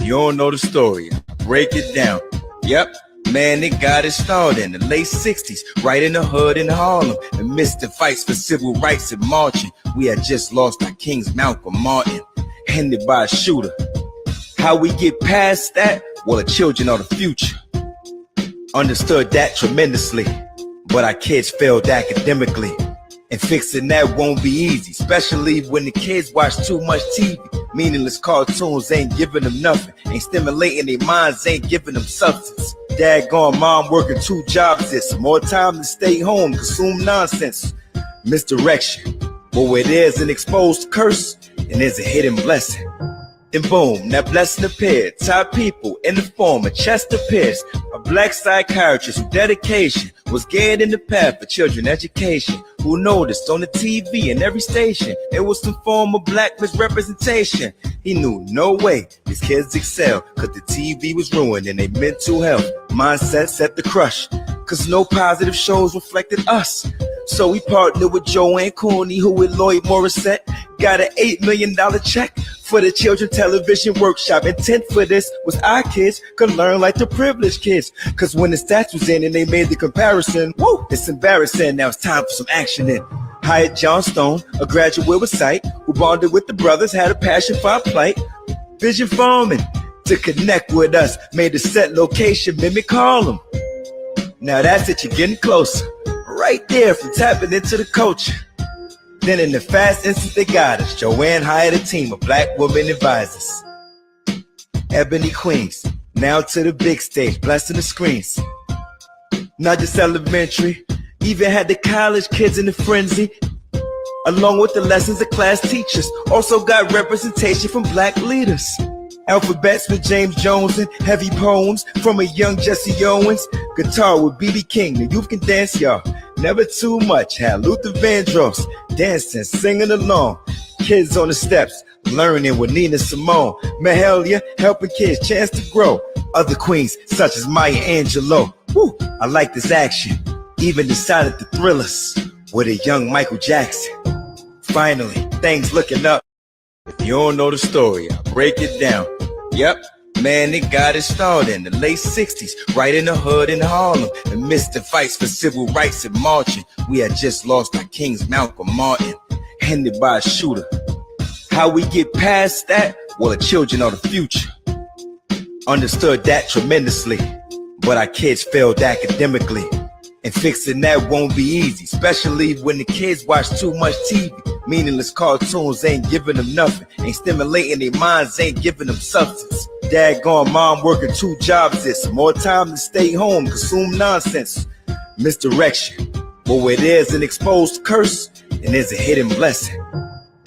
you don't know the story, I'll break it down. Yep, man, it got it started in the late 60s, right in the hood in Harlem. Amidst the fights for civil rights and marching, we had just lost our kings, Malcolm Martin, handed by a shooter. How we get past that? Well, the children are the future. Understood that tremendously, but our kids failed academically. And fixing that won't be easy, especially when the kids watch too much TV. Meaningless cartoons ain't giving them nothing, ain't stimulating their minds, ain't giving them substance. Daggone mom working 2 jobs, it's more time to stay home, consume nonsense. Misdirection, but where there's an exposed curse, and there's a hidden blessing. And boom, that blessing appeared. Top people in the form of Chester Pierce, a black psychiatrist whose dedication was geared in the path for children education. Who noticed on the TV in every station there was some form of black misrepresentation. He knew no way these kids excel, cause the TV was ruining their mental health. Mindset set the crush, cause no positive shows reflected us. So we partnered with Joanne Cooney, who with Lloyd Morissette got an $8 million check for the Children Television Workshop. Intent for this was our kids could learn like the privileged kids. Cause when the stats was in and they made the comparison, woo, it's embarrassing. Now it's time for some action in. Hired John Stone, a graduate with sight, who bonded with the brothers, had a passion for our plight. Vision farming to connect with us, made the set location mimic Harlem. Now that's it, you're getting closer. Right there from tapping into the culture. Then in the fast instant they got us, Joanne hired a team of black women advisors. Ebony Queens, now to the big stage, blessing the screens. Not just elementary, even had the college kids in the frenzy. Along with the lessons of class teachers, also got representation from black leaders. Alphabets with James Jones and heavy poems from a young Jesse Owens. Guitar with B.B. King, the youth can dance, y'all. Never too much, had Luther Vandross dancing, singing along. Kids on the steps, learning with Nina Simone. Mahalia, helping kids chance to grow. Other queens, such as Maya Angelou. Woo, I like this action. Even decided to thrill us with a young Michael Jackson. Finally, things looking up. If you don't know the story, I'll break it down. Yep, man, it got it started in the late 60s, right in the hood in Harlem. Amidst the fights for civil rights and marching, we had just lost our kings, Malcolm Martin, handed by a shooter. How we get past that? Well, the children are the future. Understood that tremendously, but our kids failed academically. And fixing that won't be easy, especially when the kids watch too much TV. Meaningless cartoons ain't giving them nothing, ain't stimulating their minds, ain't giving them substance. Daggone mom working 2 jobs, it's more time to stay home, consume nonsense. Misdirection, but where there's an exposed curse, and there's a hidden blessing.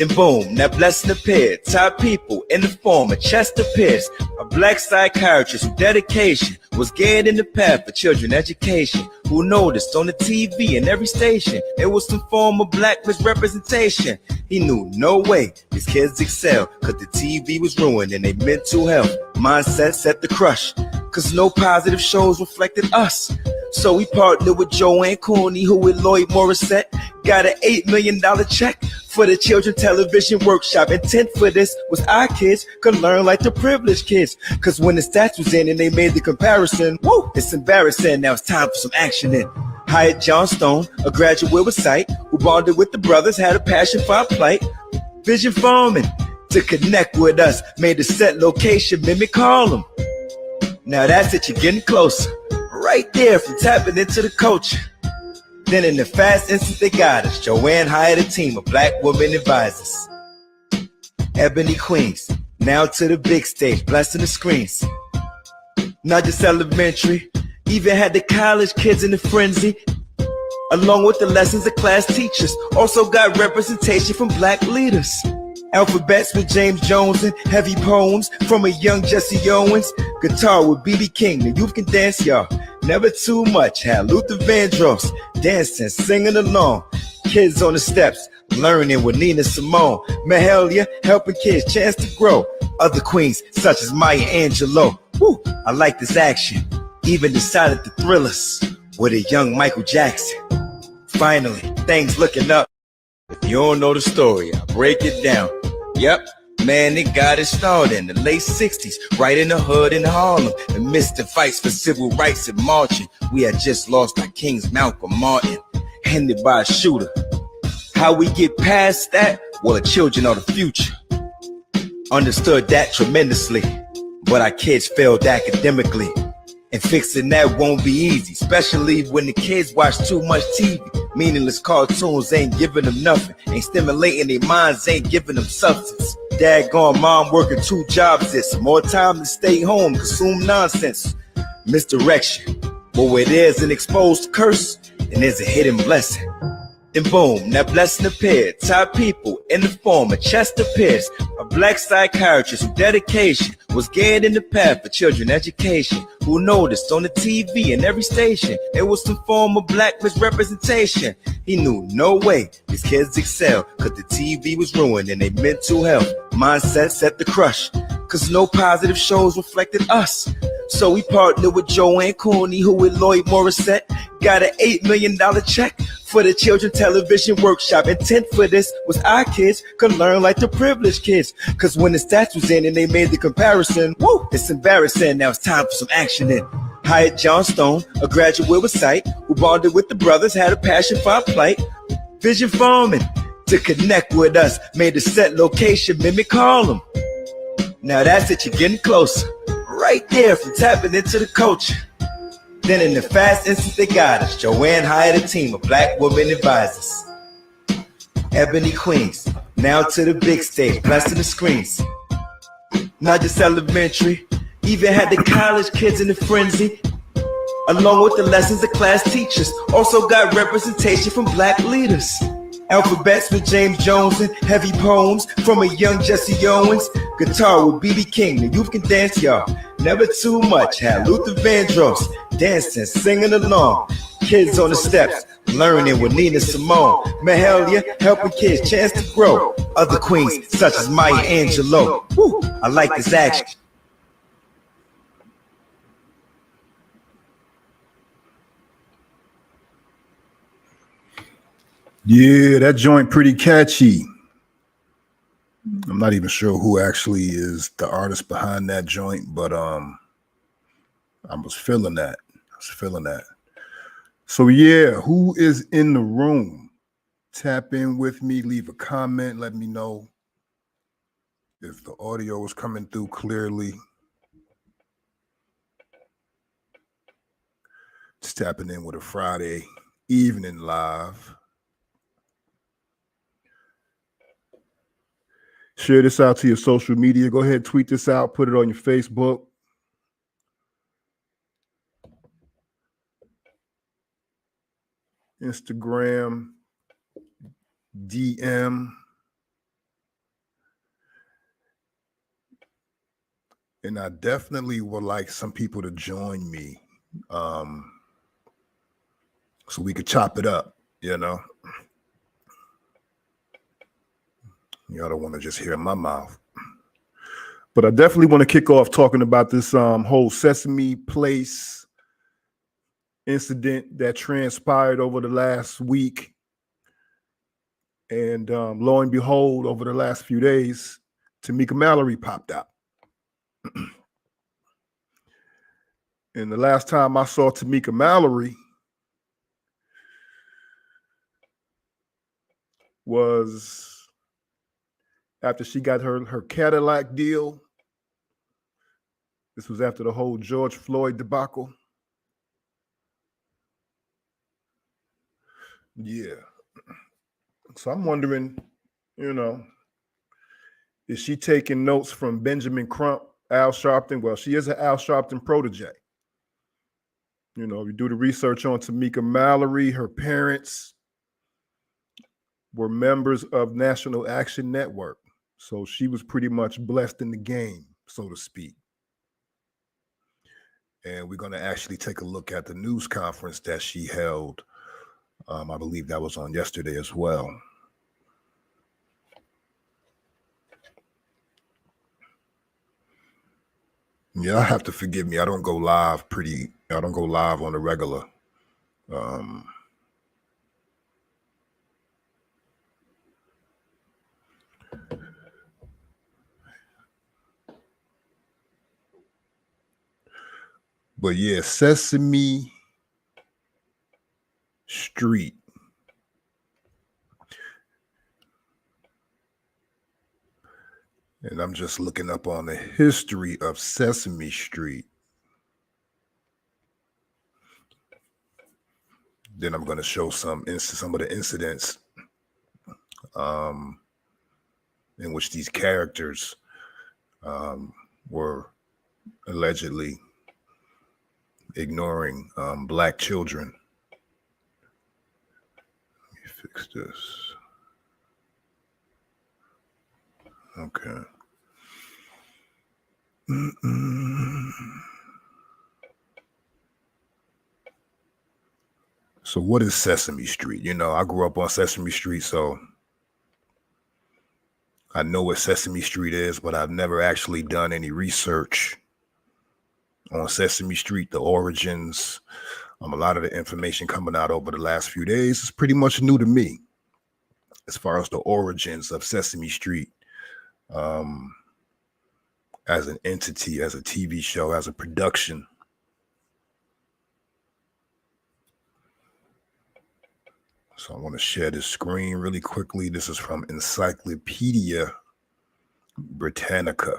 And boom, that blessing appeared. Top people in the form of Chester Pierce, a black psychiatrist whose dedication was geared in the path for children education. Who noticed on the TV in every station there was some form of black misrepresentation. He knew no way these kids excel, cause the TV was ruining their mental health. Mindset set the crush, cause no positive shows reflected us. So we partnered with Joanne Cooney, who with Lloyd Morissette got an $8 million check for the Children Television Workshop. Intent for this was our kids could learn like the privileged kids. Cause when the stats was in and they made the comparison, woo, it's embarrassing. Now it's time for some action in. Hired John Stone, a graduate with sight, who bonded with the brothers, had a passion for our plight. Vision farming to connect with us, made the set location mimic Harlem. Now that's it, you're getting closer. Right there from tapping into the culture. Then in the fast instant they got us, Joanne hired a team of black women advisors. Ebony Queens, now to the big stage, blessing the screens. Not just elementary, even had the college kids in the frenzy. Along with the lessons of class teachers, also got representation from black leaders. Alphabets with James Jones and heavy poems from a young Jesse Owens. Guitar with B.B. King, the youth can dance, y'all. Never too much, had Luther Vandross dancing, singing along. Kids on the steps, learning with Nina Simone. Mahalia, helping kids chance to grow. Other queens, such as Maya Angelou. Woo, I like this action. Even decided to thrill us with a young Michael Jackson. Finally, things looking up. If you don't know the story, I'll break it down. Yep, Man, it got it started in the late 60s, right in the hood in Harlem. Amidst the fights for civil rights and marching, we had just lost our kings, Malcolm Martin, handed by a shooter. How we get past that? Well, the children are the future. Understood that tremendously, but our kids failed academically. And fixing that won't be easy, especially when the kids watch too much TV. Meaningless cartoons ain't giving them nothing, ain't stimulating their minds, ain't giving them substance. Daggone mom working 2 jobs, it's more time to stay home, consume nonsense. Misdirection, but where there's an exposed curse, and there's a hidden blessing. Then boom, that blessing appeared. Top people in the form of Chester Pierce, a black psychiatrist whose dedication was getting in the path for children education. Who noticed on the TV in every station there was some form of black misrepresentation. He knew no way these kids excel, cause the TV was ruining their mental health. Mindset set the crush, cause no positive shows reflected us. So we partnered with Joanne Cooney, who with Lloyd Morissette got an $8 million check for the Children Television Workshop. Intent for this was our kids could learn like the privileged kids. Cause when the stats was in and they made the comparison, woo, it's embarrassing. Now it's time for some action in. Hired John Stone, a graduate with sight, who bonded with the brothers, had a passion for our plight. Vision farming to connect with us, made the set location mimic Harlem. Now that's it, you're getting closer. Right there from tapping into the culture. Then in the fast instance they got us. Joanne hired a team of black women advisors. Ebony Queens, now to the big stage, blessing the screens. Not just elementary, even had the college kids in the frenzy. Along with the lessons of class teachers, also got representation from black leaders. Alphabets with James Jones and heavy poems from a young Jesse Owens. Guitar with B.B. King, the youth can dance, y'all. Never too much, had Luther Vandross dancing, singing along. Kids on the steps, learning with Nina Simone. Mahalia helping kids chance to grow. Other queens such as Maya Angelou. Woo, I like this action. Yeah, that joint pretty catchy. I'm not even sure who actually is the artist behind that joint, but I was feeling that. So yeah, who is in the room? Tap in with me, leave a comment, let me know if the audio is coming through clearly. Just tapping in with a Friday evening live. Share this out to your social media. Go ahead, tweet this out, put it on your Facebook. Instagram, DM. And I definitely would like some people to join me so we could chop it up, you know. Y'all don't want to just hear my mouth. But I definitely want to kick off talking about this whole Sesame Place incident that transpired over the last week. And lo and behold, over the last few days, Tamika Mallory popped out. And the last time I saw Tamika Mallory was after she got her Cadillac deal. This was after the whole George Floyd debacle. Yeah. So I'm wondering, you know, is she taking notes from Benjamin Crump, Al Sharpton? Well, she is an Al Sharpton protege. You know, you do the research on Tamika Mallory, her parents were members of National Action Network. So she was pretty much blessed in the game, so to speak. And we're going to actually take a look at the news conference that she held. I believe that was on yesterday as well. Yeah, I have to forgive me. I don't go live on the regular. But yeah, Sesame Street. And I'm just looking up on the history of Sesame Street. Then I'm going to show some of the incidents in which these characters were allegedly ignoring Black children. Let me fix this. Okay. So what is Sesame Street? You know, I grew up on Sesame Street, so I know what Sesame Street is, but I've never actually done any research on Sesame Street, the origins. A lot of the information coming out over the last few days is pretty much new to me as far as the origins of Sesame Street as an entity, as a TV show, as a production. So I want to share this screen really quickly. This is from Encyclopedia Britannica.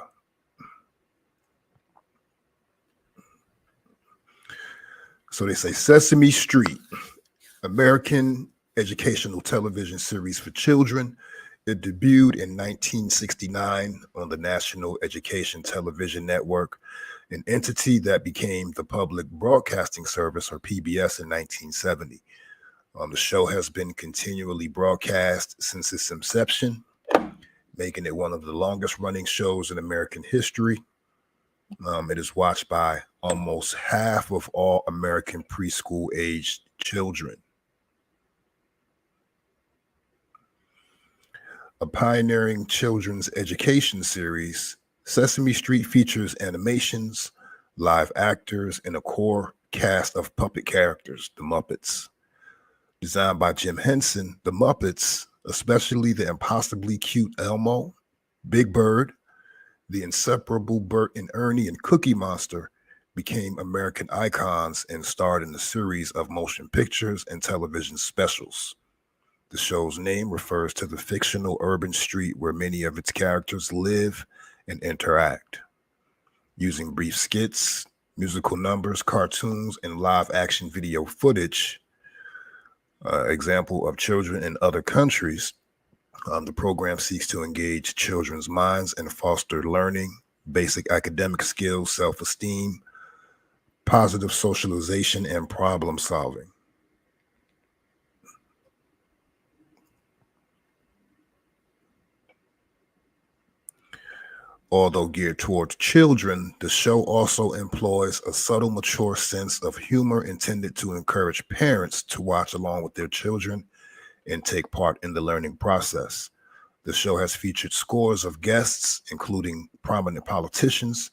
So they say Sesame Street, American educational television series for children. It debuted in 1969 on the National Education Television Network, an entity that became the Public Broadcasting Service, or PBS, in 1970. The show has been continually broadcast since its inception, making it one of the longest running shows in American history. It is watched by almost half of all American preschool aged children. A pioneering children's education series, Sesame Street features animations, live actors, and a core cast of puppet characters, the Muppets. Designed by Jim Henson, the Muppets, especially the impossibly cute Elmo, Big Bird, the inseparable Bert and Ernie, and Cookie Monster, became American icons and starred in a series of motion pictures and television specials. The show's name refers to the fictional urban street where many of its characters live and interact. Using brief skits, musical numbers, cartoons, and live action video footage, example of children in other countries, the program seeks to engage children's minds and foster learning, basic academic skills, self-esteem, positive socialization, and problem solving. Although geared towards children, the show also employs a subtle, mature sense of humor intended to encourage parents to watch along with their children and take part in the learning process. The show has featured scores of guests, including prominent politicians,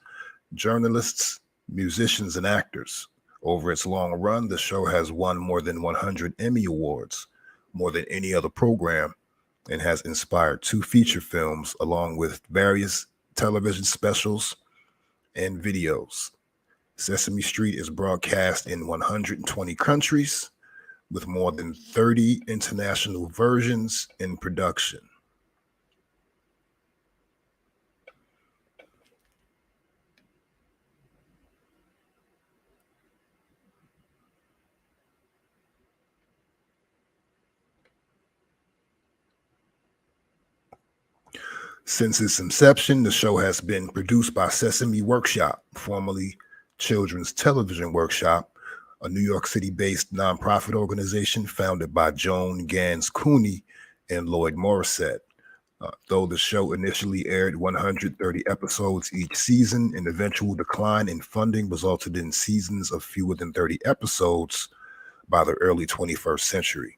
journalists, musicians, and actors. Over its long run, the show has won more than 100 Emmy Awards, more than any other program, and has inspired 2 feature films along with various television specials and videos. Sesame Street is broadcast in 120 countries with more than 30 international versions in production. Since its inception, the show has been produced by Sesame Workshop, formerly Children's Television Workshop, a New York City-based nonprofit organization founded by Joan Gans Cooney and Lloyd Morissette. Though the show initially aired 130 episodes each season, an eventual decline in funding resulted in seasons of fewer than 30 episodes by the early 21st century.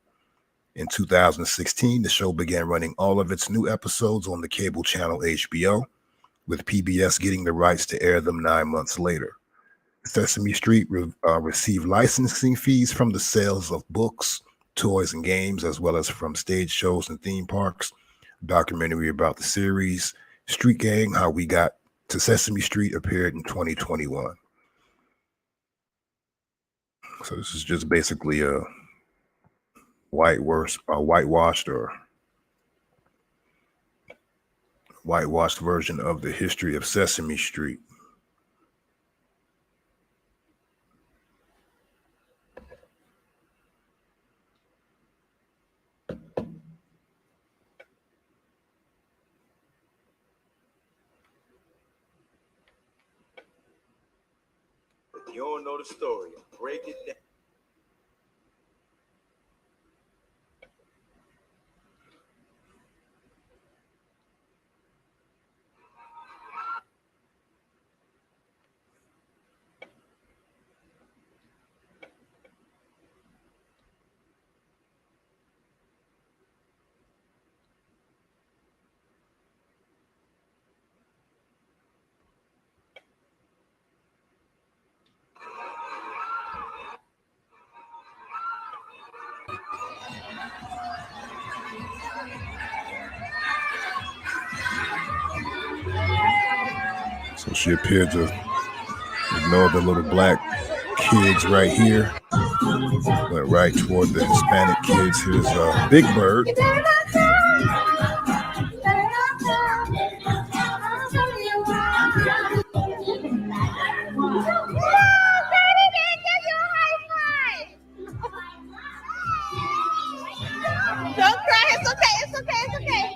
In 2016, the show began running all of its new episodes on the cable channel HBO, with PBS getting the rights to air them 9 months later. Sesame Street received licensing fees from the sales of books, toys, and games, as well as from stage shows and theme parks. A documentary about the series, Street Gang, How We Got to Sesame Street, appeared in 2021. So this is just basically a whitewashed version of the history of Sesame Street. If you don't know the story, break it down. So she appeared to ignore the little black kids right here. Went right toward the Hispanic kids. Here's Big Bird. Don't cry. It's okay. It's okay. It's okay.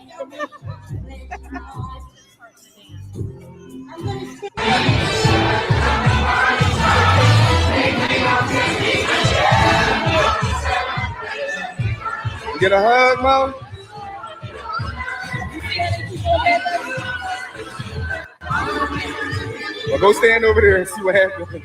You get a hug, Mom? Well, go stand over there and see what happens.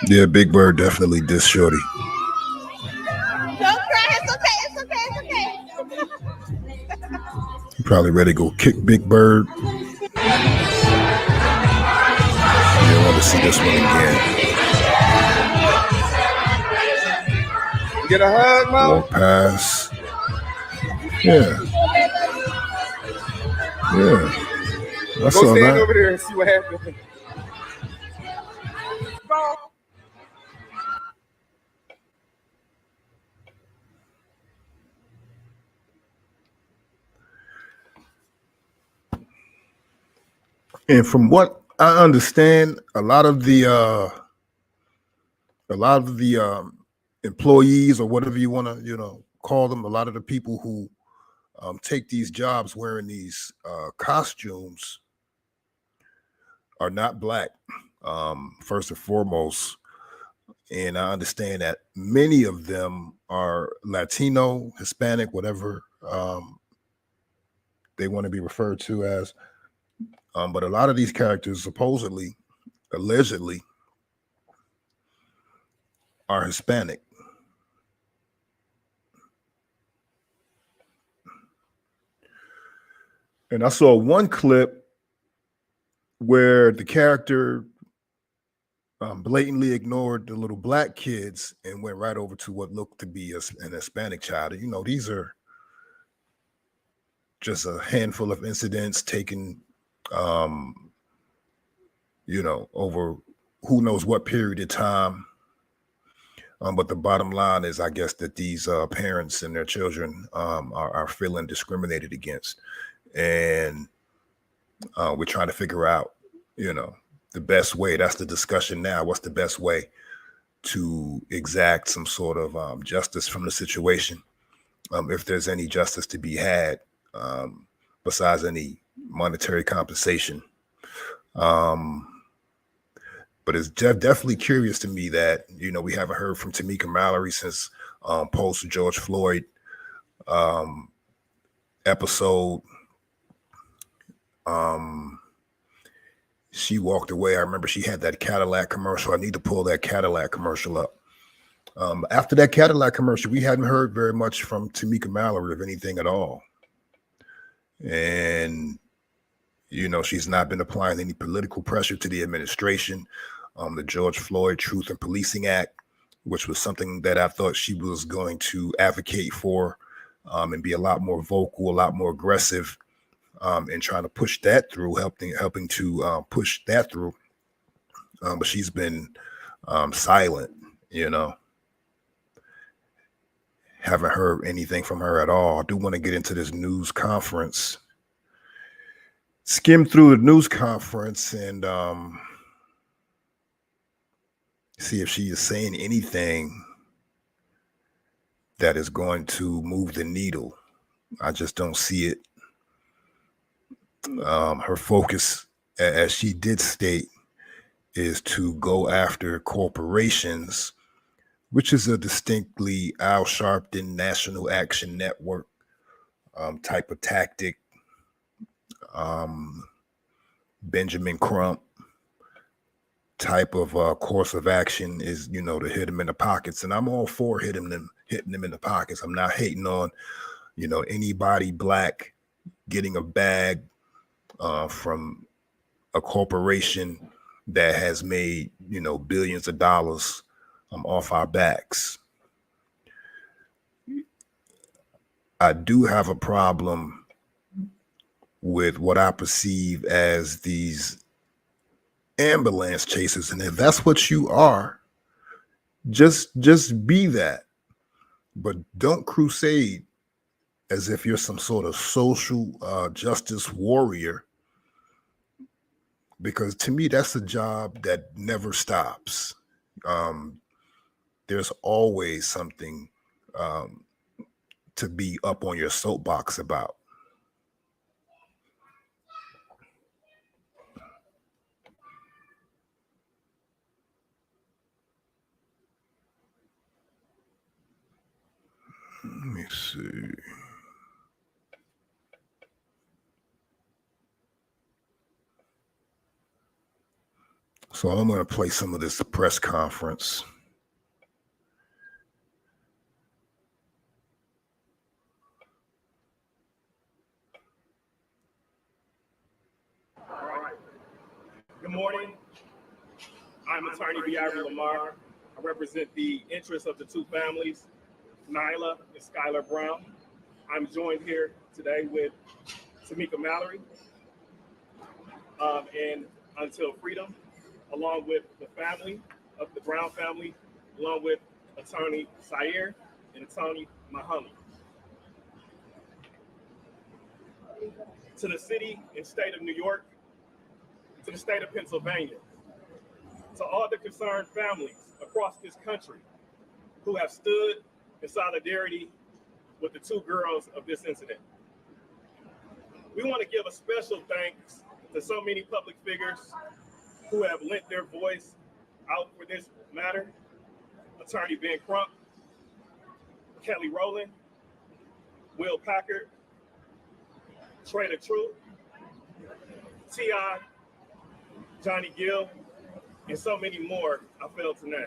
Yeah, Big Bird definitely dissed Shorty. Don't cry. It's okay. It's okay. It's okay. You probably ready to go kick Big Bird. You want to see this one again. You get a hug, Mom? Walk past. Yeah. Yeah. I saw Go stand that. over there and see what happens. And from what I understand, a lot of the employees, or whatever you want to, call them, a lot of the people who take these jobs wearing these costumes are not black, first and foremost. And I understand that many of them are Latino, Hispanic, whatever they want to be referred to as. But a lot of these characters supposedly, allegedly, are Hispanic. And I saw one clip where the character blatantly ignored the little black kids and went right over to what looked to be an Hispanic child. And, these are just a handful of incidents taken, over who knows what period of time. But the bottom line is, I guess, that these parents and their children are feeling discriminated against. And we're trying to figure out, the best way. That's the discussion now. What's the best way to exact some sort of justice from the situation? If there's any justice to be had, besides any monetary compensation. But it's definitely curious to me that, we haven't heard from Tamika Mallory since post George Floyd episode. she walked away. I remember she had that Cadillac commercial. I need to pull that Cadillac commercial up. After that Cadillac commercial, we hadn't heard very much from Tamika Mallory of anything at all. And, you know, she's not been applying any political pressure to the administration. The George Floyd Truth in Policing Act, which was something that I thought she was going to advocate for and be a lot more vocal, a lot more aggressive in trying to push that through, helping to push that through. But she's been silent, you know. Haven't heard anything from her at all. I do want to get into this news conference. Skim through the news conference and see if she is saying anything that is going to move the needle. I just don't see it. Her focus, as she did state, is to go after corporations, which is a distinctly Al Sharpton National Action Network type of tactic. Benjamin Crump type of course of action is, you know, to hit them in the pockets. And I'm all for hitting them in the pockets. I'm not hating on, you know, anybody black getting a bag from a corporation that has made, you know, billions of dollars off our backs. I do have a problem with what I perceive as these ambulance chasers, and if that's what you are, just be that, but don't crusade as if you're some sort of social justice warrior, because to me that's a job that never stops. There's always something to be up on your soapbox about. Let me see. So I'm going to play some of this press conference. All right. Good morning. I'm attorney Biari Lamar. I represent the interests of the two families, Nyla and Skylar Brown. I'm joined here today with Tamika Mallory and Until Freedom, along with the family of the Brown family, along with attorney Sayer and attorney Mahoney. To the city and state of New York, to the state of Pennsylvania, to all the concerned families across this country who have stood in solidarity with the two girls of this incident. We want to give a special thanks to so many public figures who have lent their voice out for this matter. Attorney Ben Crump, Kelly Rowland, Will Packard, Trader Truth, T.I., Johnny Gill, and so many more I failed to name.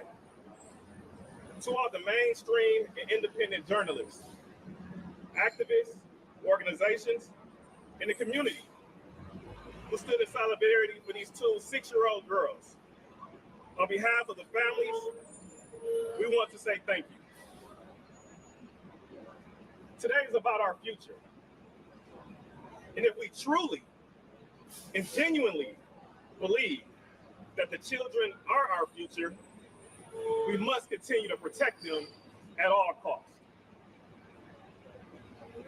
To all the mainstream and independent journalists, activists, organizations, and the community who stood in solidarity for these two 6-year-old girls. On behalf of the families, we want to say thank you. Today is about our future. And if we truly and genuinely believe that the children are our future, we must continue to protect them at all costs.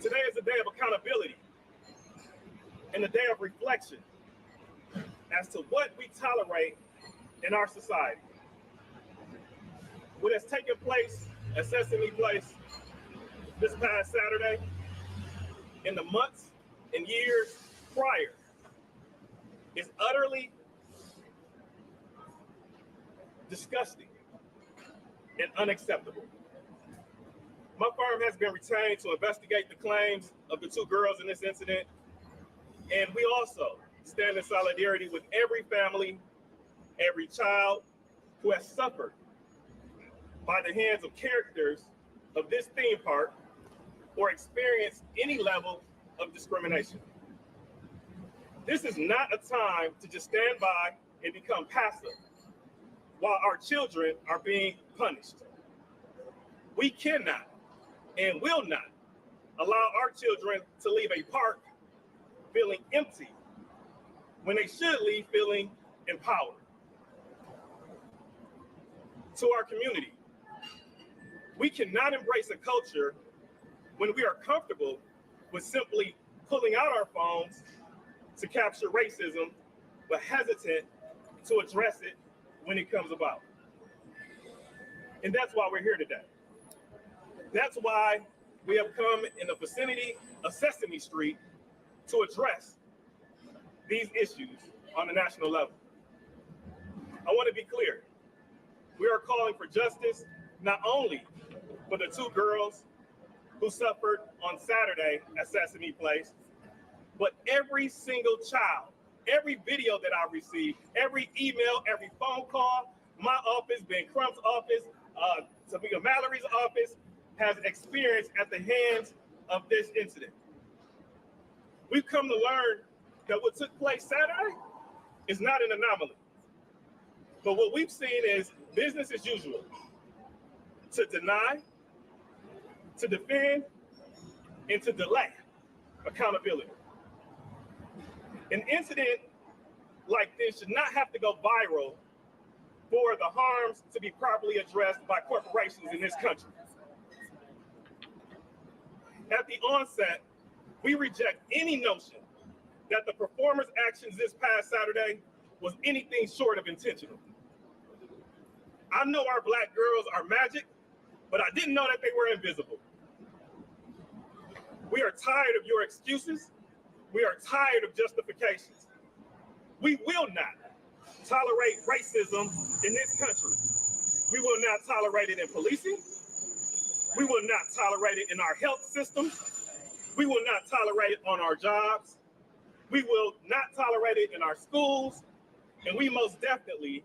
Today is a day of accountability and a day of reflection as to what we tolerate in our society. What has taken place at Sesame Place this past Saturday, in the months and years prior, is utterly disgusting and unacceptable. My firm has been retained to investigate the claims of the two girls in this incident, and we also stand in solidarity with every family, every child who has suffered by the hands of characters of this theme park or experienced any level of discrimination. This is not a time to just stand by and become passive while our children are being punished. We cannot and will not allow our children to leave a park feeling empty when they should leave feeling empowered. To our community, we cannot embrace a culture when we are comfortable with simply pulling out our phones to capture racism, but hesitant to address it when it comes about. And that's why we're here today. That's why we have come in the vicinity of Sesame Street to address these issues on the national level. I want to be clear. We are calling for justice not only for the two girls who suffered on Saturday at Sesame Place, but every single child, every video that I received, every email, every phone call, my office, Ben Crump's office, Tamika Mallory's office, has experienced at the hands of this incident. We've come to learn that what took place Saturday is not an anomaly. But what we've seen is business as usual. To deny, to defend, and to delay accountability. An incident like this should not have to go viral for the harms to be properly addressed by corporations in this country. At the onset, we reject any notion that the performers' actions this past Saturday was anything short of intentional. I know our Black girls are magic, but I didn't know that they were invisible. We are tired of your excuses. We are tired of justifications. We will not tolerate racism in this country. We will not tolerate it in policing. We will not tolerate it in our health systems. We will not tolerate it on our jobs. We will not tolerate it in our schools. And we most definitely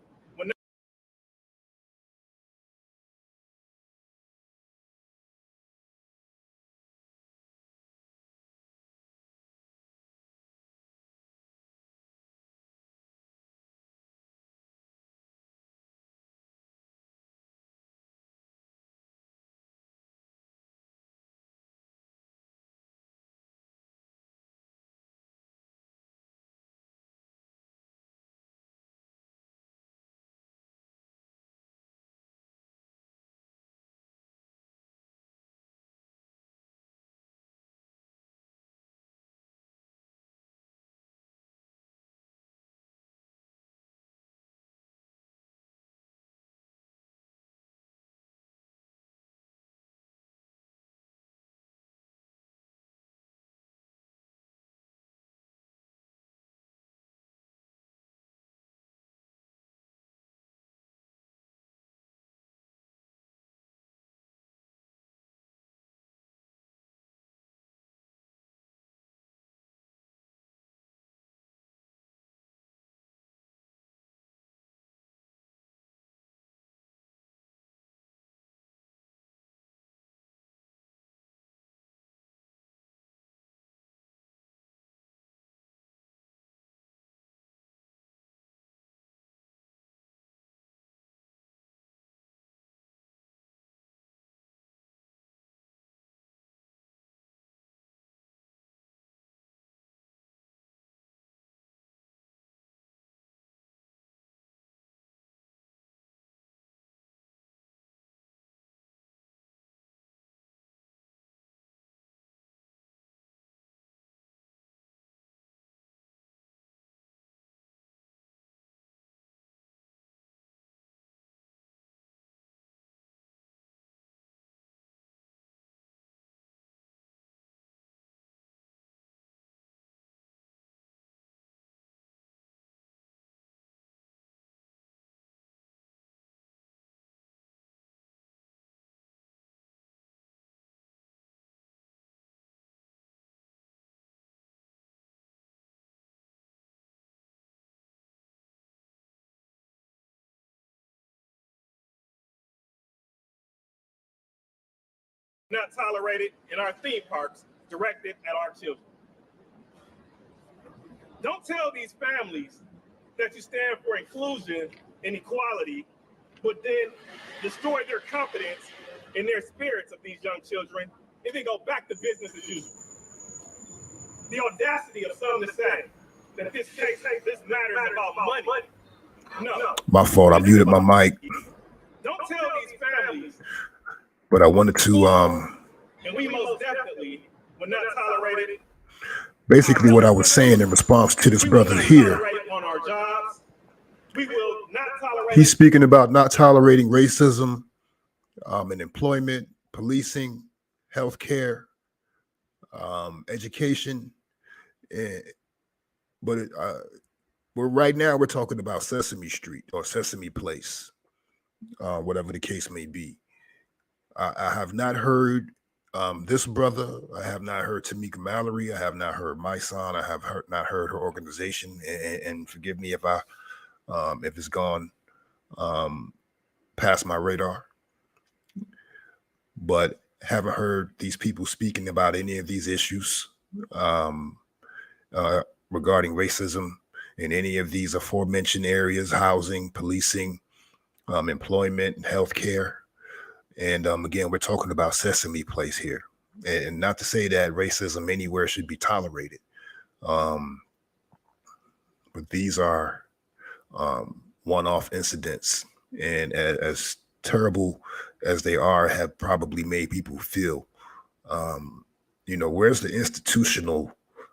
not tolerated in our theme parks directed at our children. Don't tell these families that you stand for inclusion and equality, but then destroy their confidence in their spirits of these young children and then go back to business as usual. The audacity of some to say that this matters about money. No. My fault. I muted my mic. Don't tell these families. But I wanted to and we most definitely will not tolerate it. Basically what I was saying in response to this brother here. On our jobs. We will not tolerate. He's speaking about not tolerating racism in employment, policing, healthcare, education. But right now we're talking about Sesame Street or Sesame Place, whatever the case may be. I have not heard this brother. I have not heard Tamika Mallory. I have not heard my son. I have not heard her organization. And forgive me if it's gone past my radar. But haven't heard these people speaking about any of these issues regarding racism in any of these aforementioned areas: housing, policing, employment, healthcare. And again, we're talking about Sesame Place here. And not to say that racism anywhere should be tolerated. But these are one-off incidents. And as terrible as they are, have probably made people feel, where's the institutional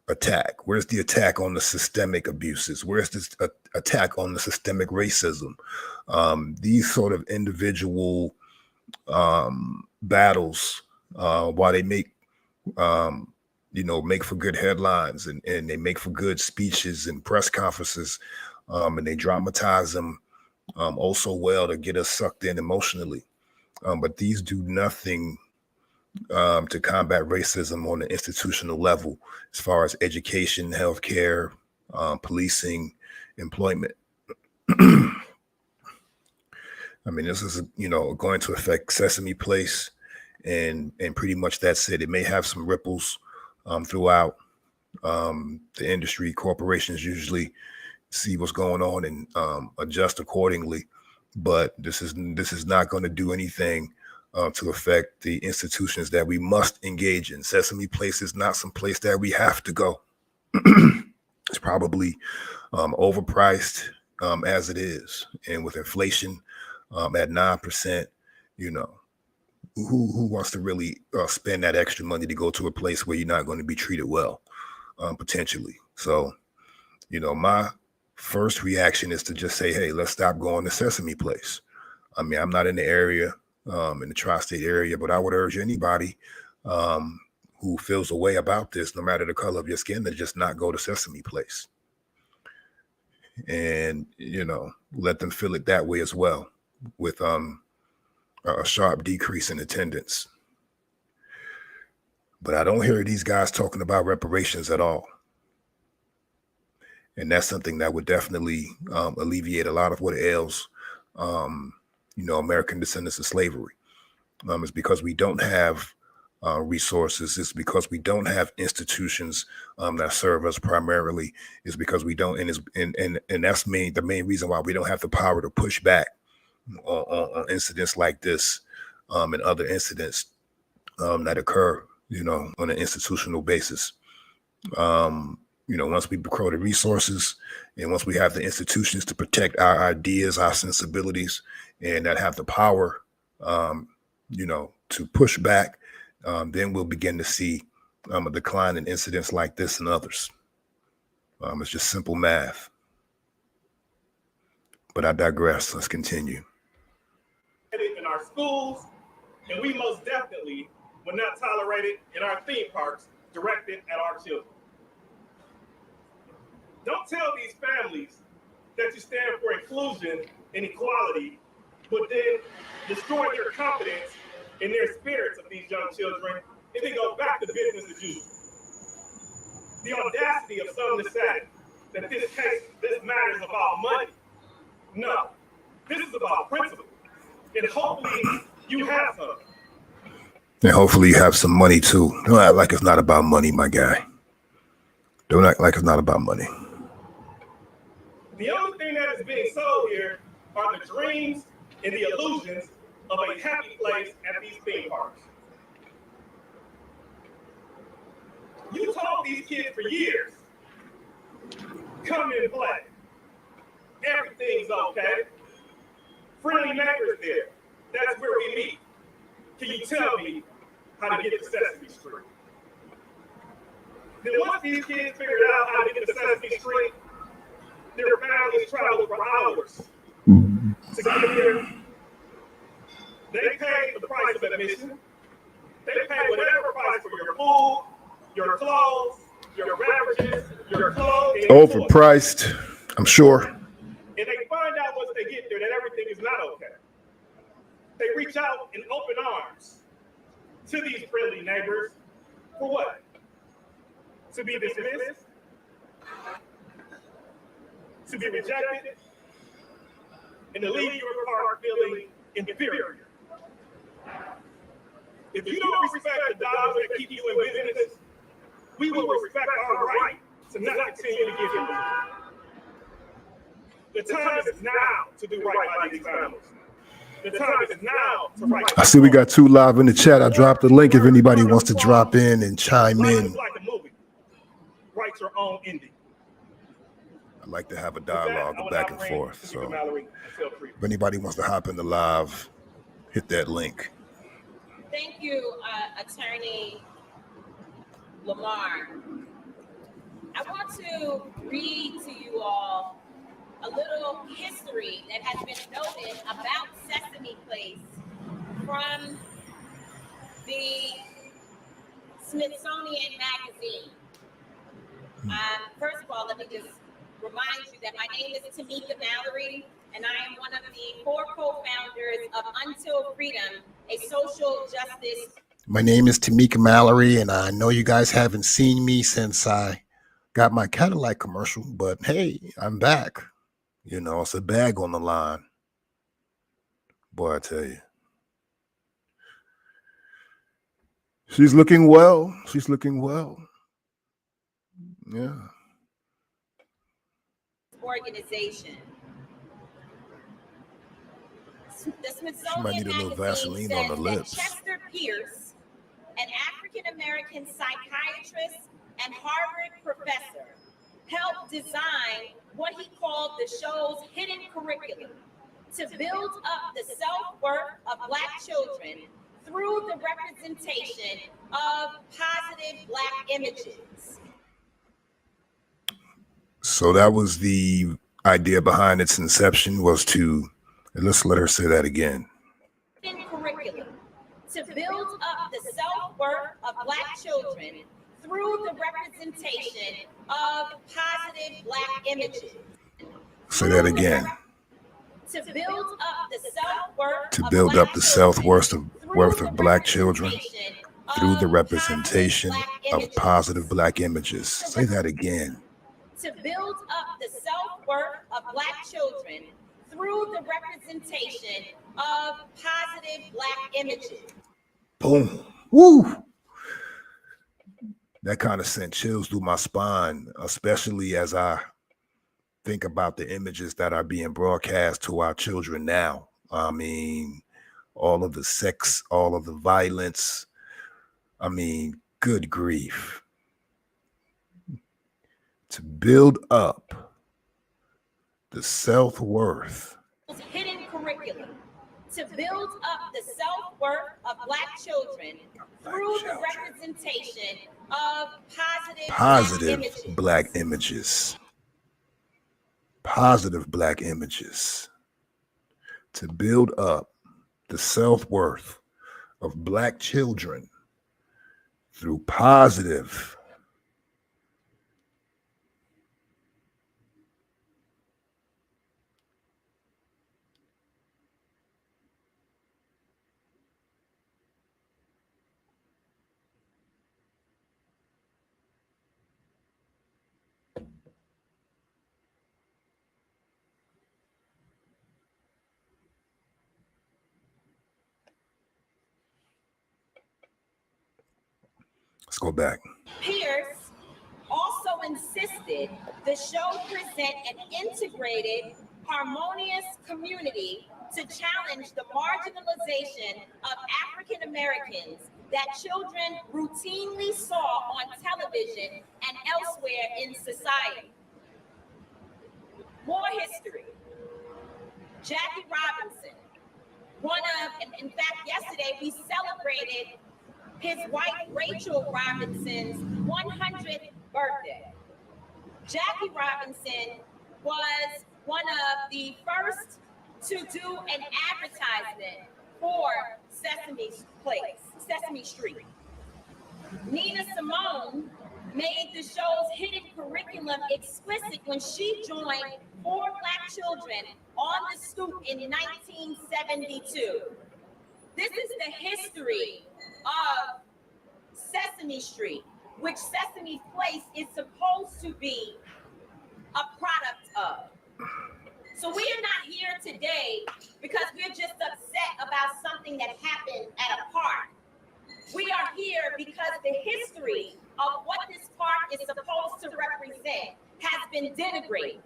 attack? Where's the attack on the systemic abuses? Where's this attack on the systemic racism? These sort of individual battles, while they make for good headlines and they make for good speeches and press conferences, and they dramatize them also well to get us sucked in emotionally. But these do nothing to combat racism on the institutional level, as far as education, healthcare, policing, employment. I mean, this is, going to affect Sesame Place, and pretty much that's it. It may have some ripples throughout the industry. Corporations usually see what's going on and adjust accordingly, but this is not going to do anything to affect the institutions that we must engage in. Sesame Place is not some place that we have to go. It's probably overpriced as it is, and with inflation at 9%, who wants to really spend that extra money to go to a place where you're not going to be treated well, potentially? So, my first reaction is to just say, hey, let's stop going to Sesame Place. I mean, I'm not in the area, in the tri-state area, but I would urge anybody who feels a way about this, no matter the color of your skin, to just not go to Sesame Place. And, let them feel it that way as well, with a sharp decrease in attendance. But I don't hear these guys talking about reparations at all. And that's something that would definitely alleviate a lot of what ails, American descendants of slavery. It's because we don't have resources. It's because we don't have institutions that serve us primarily. It's because we don't, and that's the main reason why we don't have the power to push back on incidents like this and other incidents that occur, on an institutional basis. Once we grow the resources and once we have the institutions to protect our ideas, our sensibilities, and that have the power, to push back, then we'll begin to see a decline in incidents like this and others. It's just simple math. But I digress. Let's continue. In our schools, and we most definitely will not tolerate it in our theme parks directed at our children. Don't tell these families that you stand for inclusion and equality, but then destroy their confidence in their spirits of these young children and then go back to business as usual. The audacity of some to say that this matters about money. No, this is about principle. And hopefully you have some. And hopefully you have some money too. Don't act like it's not about money, my guy. Don't act like it's not about money. The only thing that is being sold here are the dreams and the illusions of a happy place at these theme parks. You told these kids for years, come and play. Everything's okay. Friendly neighbors there. That's where we meet. Can you tell me how to get to Sesame Street? Then once these kids figured out how to get to Sesame Street, their families traveled for hours to get there. They paid the price of admission. They paid whatever price for your food, your clothes, your beverages, your clothing. Overpriced, I'm sure. And they find out once they get there that everything is not okay. They reach out in open arms to these friendly neighbors for what? To be dismissed? To be rejected? And to leave your car feeling inferior. If you don't respect the dollars that keep you in business, we will respect our right to not continue to give you. The time is now to do right by these families. The time is now to right. I see we got 2 live in the chat. I dropped the link if anybody wants to drop in and chime in. Like a movie. Write your own ending. I like to have a dialogue back and forth. So if anybody wants to hop in the live, hit that link. Thank you, Attorney Lamar. I want to read to you all a little history that has been noted about Sesame Place from the Smithsonian Magazine. First of all, let me just remind you that my name is Tamika Mallory, and I am one of the 4 co-founders of Until Freedom, a social justice. My name is Tamika Mallory, and I know you guys haven't seen me since I got my Cadillac commercial, but hey, I'm back. You know, it's a bag on the line. Boy, I tell you. She's looking well. She's looking well. Yeah. Organization. The Smithsonian She might need a little Vaseline on the lips. Chester Pierce, an African-American psychiatrist and Harvard professor, helped design what he called the show's hidden curriculum to build up the self-worth of Black children through the representation of positive Black images. So that was the idea behind its inception, was to, let's let her say that again. Hidden curriculum to build up the self-worth of Black children through the representation of positive Black images. Say that again. To build up the self-worth to build up the self-worth of Black children through the representation of positive Black images. Say that again. To build up the self-worth of Black children through the representation of positive Black images. Boom. Woo. That kind of sent chills through my spine, especially as I think about the images that are being broadcast to our children now. I mean, all of the sex, all of the violence. I mean, good grief. To build up the self-worth. Hidden curriculum to build up the self-worth of Black children through the representation of positive Black images. Positive Black images. To build up the self-worth of Black children through positive Let's go back. Pierce also insisted the show present an integrated, harmonious community to challenge the marginalization of African Americans that children routinely saw on television and elsewhere in society. More history. Jackie Robinson, one of, in fact, yesterday we celebrated his wife Rachel Robinson's 100th birthday. Jackie Robinson was one of the first to do an advertisement for Sesame Street. Nina Simone made the show's hidden curriculum explicit when she joined 4 Black children on the stoop in 1972. This is the history of Sesame Street, which Sesame Place is supposed to be a product of. So we are not here today because we're just upset about something that happened at a park. We are here because the history of what this park is supposed to represent has been denigrated.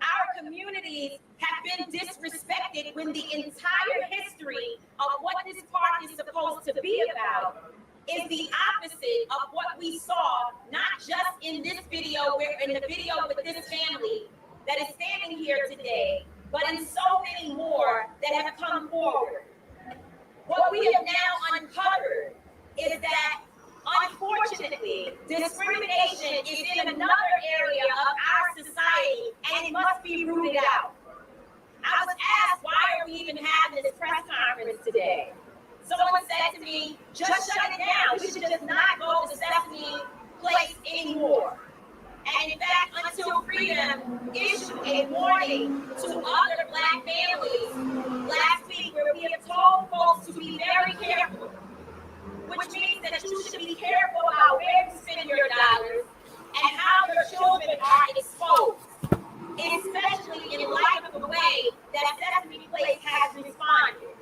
Our communities have been disrespected when the entire history of what this park is supposed to be about is the opposite of what we saw, not just in this video, where in the video with this family that is standing here today, but in so many more that have come forward. What we have now uncovered is that, unfortunately, discrimination is in another area of our society, and it must be rooted out. I was asked, why are we even having this press conference today? Someone said to me, just shut it down. We should just not go to Sesame Place anymore. And in fact, Until Freedom issued a warning to other Black families last week, where we have told folks to be very careful, which means that you should be careful about where you spend your dollars and how your children are exposed, especially in light of the way that Sesame Place has responded.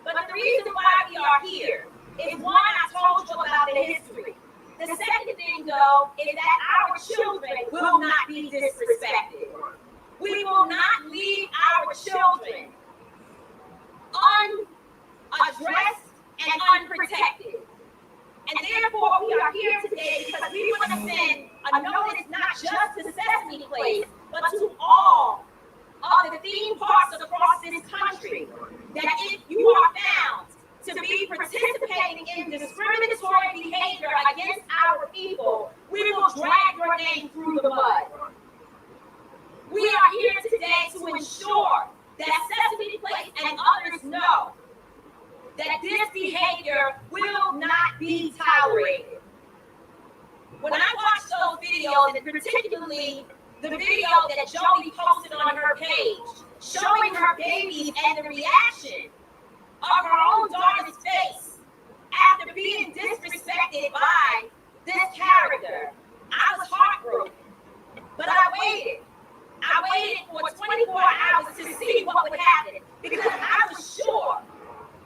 But the reason why we are here is, one, I told you about the history. The second thing, though, is that our children will not be disrespected. We will not leave our children unaddressed and unprotected. And therefore, we are here today because we want to send a notice not just to Sesame Place, but to all of the theme parks across this country, that if you are found to be participating in discriminatory behavior against our people, we will drag your name through the mud. We are here today to ensure that Sesame Place and others know that this behavior will not be tolerated. When I watch those videos, and particularly the video that Jody posted on her page, showing her babies and the reaction of her own daughter's face after being disrespected by this character, I was heartbroken. But I waited. I waited for 24 hours to see what would happen, because I was sure,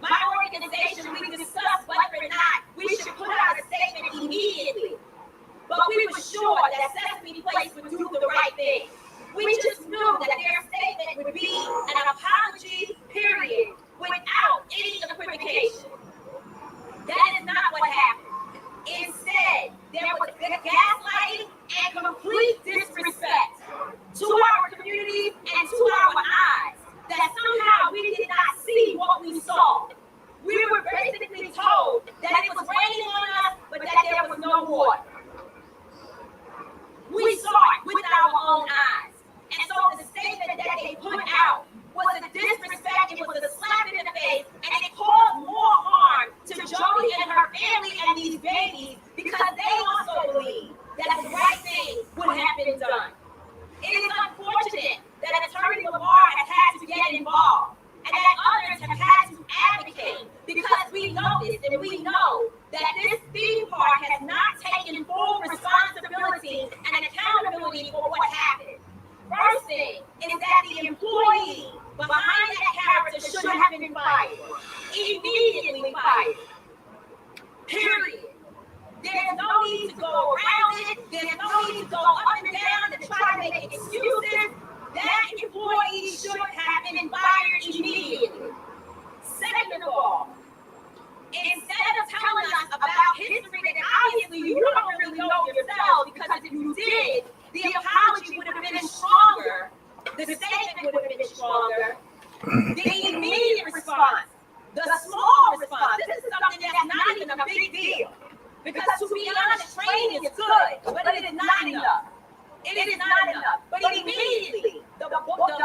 my organization, we discussed whether or not we should put out a statement immediately. But we were sure that Sesame Place would do the right thing. We just knew that their statement would be an apology, period, without any equivocation. That is not what happened. Instead, there was gaslighting and complete disrespect to our communities and to our eyes, that somehow we did not see what we saw. We were basically told that it was raining on us, but that there was no water. We saw it with our own eyes. And so the statement that they put out was a disrespect, it was a slap in the face, and it caused more harm to Jody and her family and these babies, because they also believe that the right thing would have been done. It is unfortunate that Attorney Lamar has had to get involved, and that others have had to advocate, because we know this, and we know that this theme park has not taken full responsibility and accountability for what happened. First thing is that the employee behind that character should have been fired, immediately fired, period. There's no need to go around it. There's no need to go up and down and try to make excuses. That employee should have been fired immediately. Second of all, instead of telling us about history that obviously you don't really know yourselves, because if you did, the apology would have been stronger, the statement would have been stronger, the immediate response, the small response. This is something that's not even a big deal. Because to be honest, training is good, but it is not enough. It is not enough. But immediately, the bullet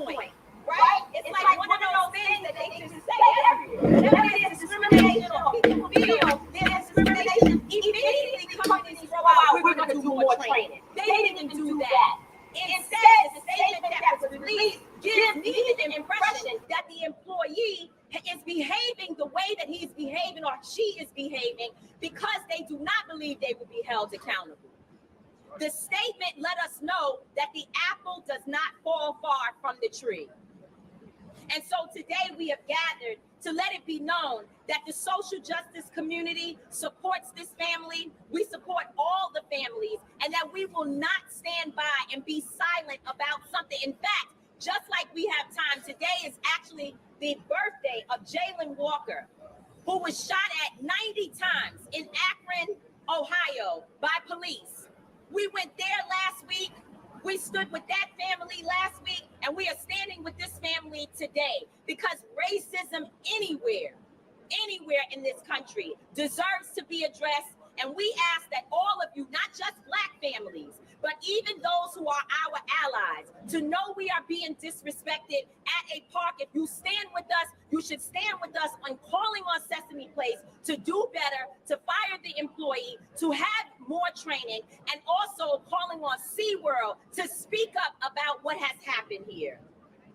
point, right? It's like one of those things that they just say everywhere. Whenever there's discrimination or people feel there's discrimination, immediately companies throw out, we're going to do more training. They didn't do that. Instead, the statement that was released gives me the impression that the employee is behaving the way that he's behaving or she is behaving because they do not believe they will be held accountable. The statement let us know that the apple does not fall far from the tree. And so today we have gathered to let it be known that the social justice community supports this family. We support all the families, and that we will not stand by and be silent about something. In fact, just like we have time, today is actually the birthday of Jalen Walker, who was shot at 90 times in Akron, Ohio by police. We went there last week. We stood with that family last week, and we are standing with this family today because racism anywhere in this country deserves to be addressed. And we ask that all of you, not just Black families, but even those who are our allies, to know we are being disrespected at a park. If you stand with us, you should stand with us on calling on Sesame Place to do better, to fire the employee, to have more training, and also calling on SeaWorld to speak up about what has happened here.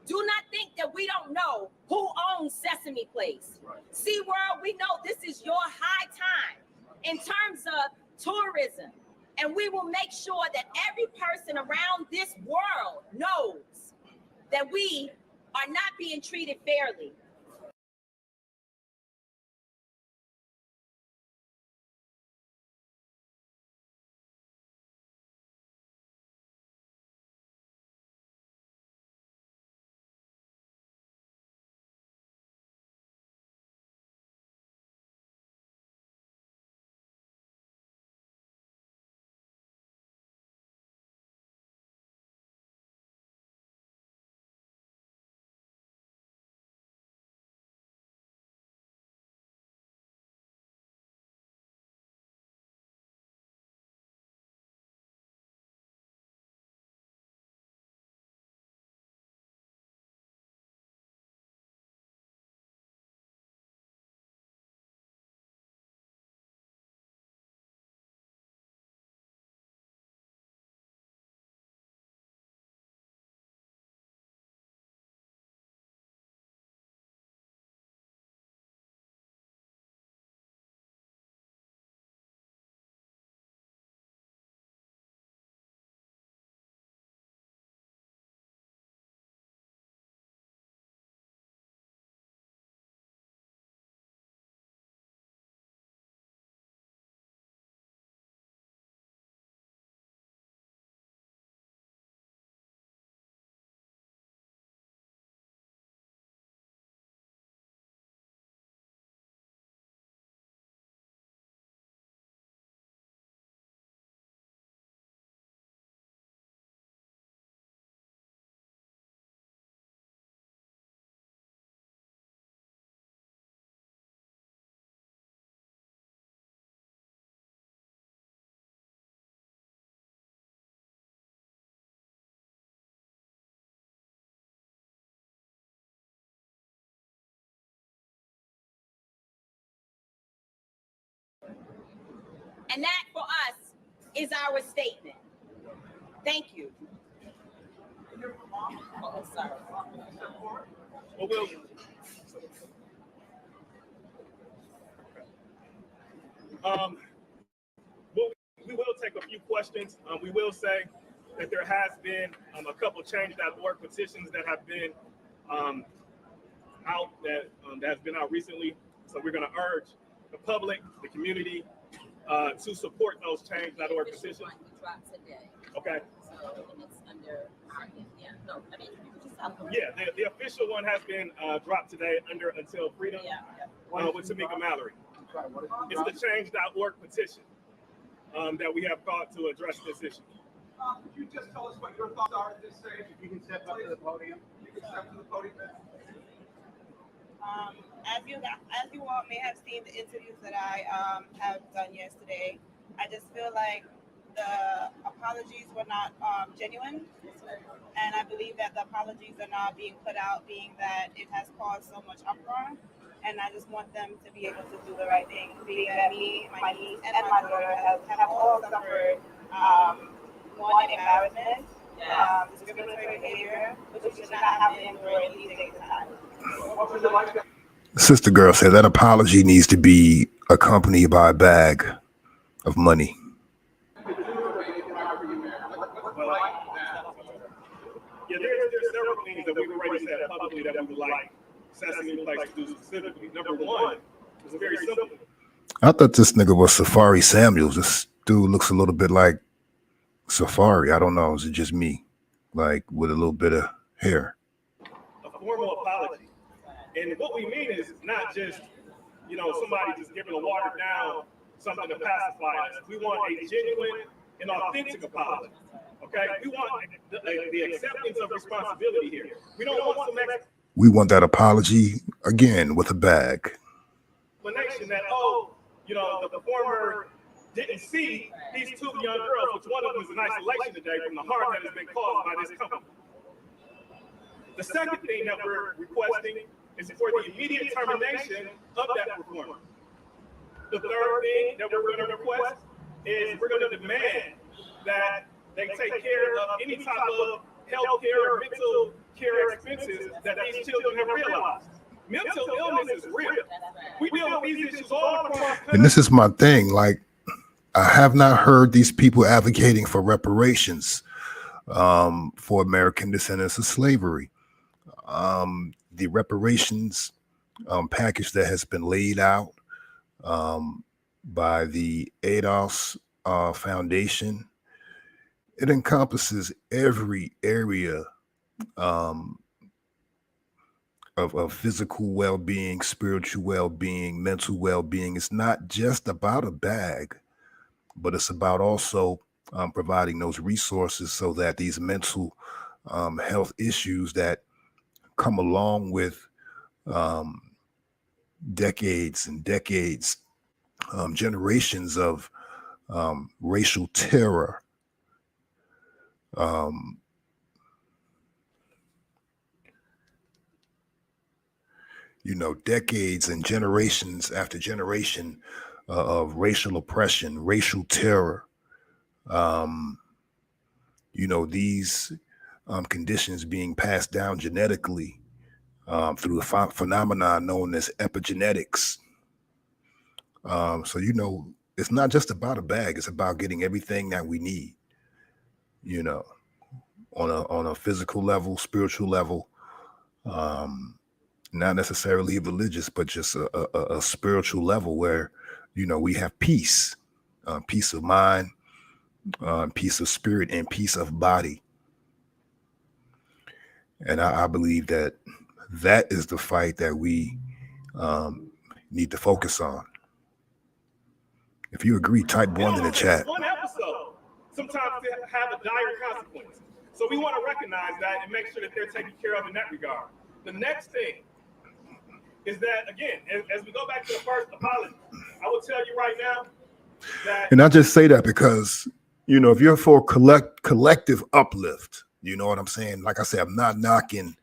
Do not think that we don't know who owns Sesame Place. SeaWorld, we know this is your high time in terms of tourism. And we will make sure that every person around this world knows that we are not being treated fairly. And that for us is our statement. Thank you. Oh, sorry. Well, we will take a few questions. We will say that there has been a couple changes at board petitions that have been out that has been out recently. So we're going to urge the public, the community, to support those change.org petitions. Dropped today. Okay. So it's under our, yeah, no, I mean, just tell them. Yeah, the official one has been dropped today under Until Freedom with Tamika Mallory. It's the change.org petition that we have called to address this issue. Could you just tell us what your thoughts are at this stage? If you can step up to the podium. You can step to the podium. As you all may have seen the interviews that I have done yesterday, I just feel like the apologies were not genuine, and I believe that the apologies are not being put out, being that it has caused so much uproar. And I just want them to be able to do the right thing, being that me, my niece, and my daughter have all suffered one, embarrassment, discriminatory behavior, which we should not have to endure at least 6 times. Sister girl said that apology needs to be accompanied by a bag of money. Yeah, there's several things that we've already said publicly that we would like Sesame Place to do specifically. Number one is very simple. I thought this nigga was Safari Samuels. This dude looks a little bit like Safari. I don't know. Is it just me? Like with a little bit of hair. A formal apology. And what we mean is not just, somebody just giving a watered down something to pacify us. We want a genuine and authentic apology. Okay? We want the acceptance of responsibility here. We don't want some We want that apology again with a bag. Explanation that, the performer didn't see these two young girls, which one of them is in isolation today from the harm that has been caused by this company. The second thing that we're requesting is for the immediate termination of that performer. The third thing that we're going to request is we're going to demand that they take care of any type of health care or mental care expenses that these children have realized. Mental illness is real. We deal with these issues all across the country. And this is my thing. Like, I have not heard these people advocating for reparations for American descendants of slavery. The reparations package that has been laid out by the ADOS Foundation, it encompasses every area of physical well-being, spiritual well-being, mental well-being. It's not just about a bag, but it's about also providing those resources so that these mental health issues that come along with decades and decades, generations of racial terror, decades and generations after generation of racial oppression, racial terror. These conditions being passed down genetically through a phenomenon known as epigenetics. So it's not just about a bag. It's about getting everything that we need, on a physical level, spiritual level, not necessarily religious, but just a spiritual level where, we have peace, peace of mind, peace of spirit, and peace of body. And I believe that is the fight that we need to focus on. If you agree, type 1 in the chat. One episode sometimes have a dire consequence. So we want to recognize that and make sure that they're taken care of in that regard. The next thing is that, again, as we go back to the first apology, I will tell you right now that... And I just say that because, if you're for collective uplift, you know what I'm saying? Like I said, I'm not knocking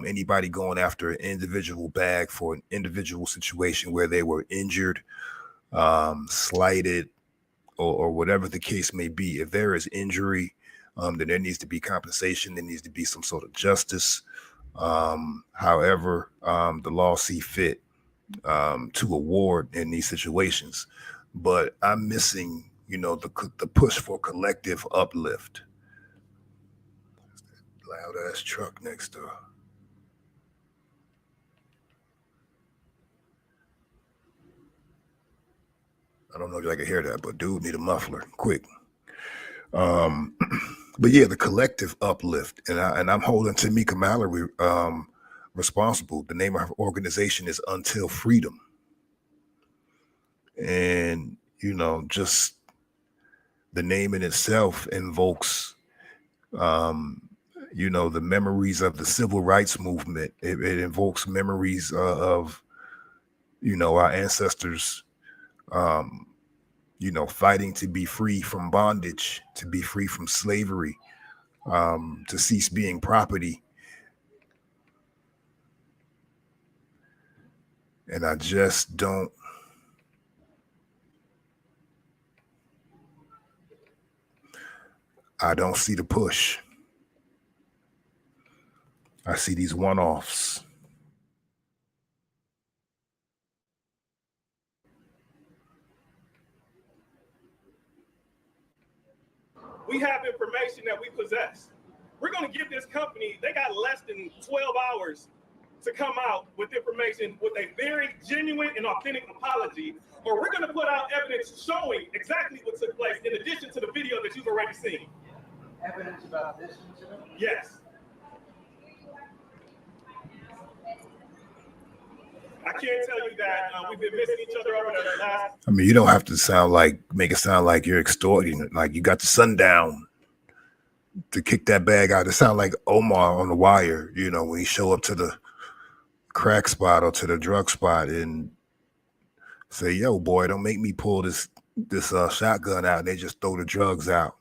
anybody going after an individual bag for an individual situation where they were injured, slighted, or whatever the case may be. If there is injury, then there needs to be compensation. There needs to be some sort of justice. However, the law see fit to award in these situations. But I'm missing, the push for collective uplift. Loud ass truck next door. I don't know if I can hear that, but dude need a muffler quick. But yeah, the collective Uplift, and I'm holding Tamika Mallory responsible. The name of her organization is Until Freedom, and just the name in itself invokes the memories of the civil rights movement. It invokes memories of our ancestors fighting to be free from bondage, to be free from slavery, to cease being property. And I just don't see the push. I see these one-offs. We have information that we possess. We're going to give this company, they got less than 12 hours to come out with information with a very genuine and authentic apology, or we're going to put out evidence showing exactly what took place in addition to the video that you've already seen. Evidence about this incident? Yes. I can't tell you that we've been missing each other over the last. I mean, you don't have to make it sound like you're extorting it. Like you got the sundown to kick that bag out. It sounds like Omar on The Wire, when he show up to the crack spot or to the drug spot and say, "Yo, boy, don't make me pull this shotgun out." And they just throw the drugs out.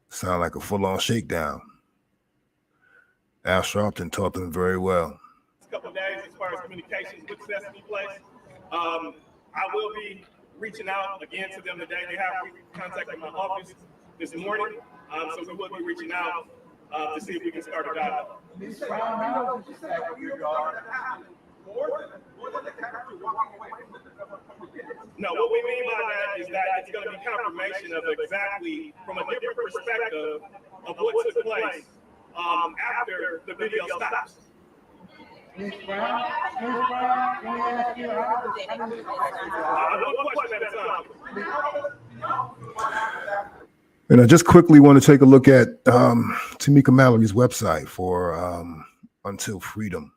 Sound like a full-on shakedown. Al Sharpton taught them very well. A couple of days as far as communications with Sesame Place. I will be reaching out again to them today. They have contacted my office this morning, so we will be reaching out to see if we can start a dialogue. No, what we mean by that is that it's going to be confirmation of exactly from a different perspective of what took place after the video stops. Ms. Brown, can we ask you One question at a time. And I just quickly want to take a look at Tamika Mallory's website for Until Freedom.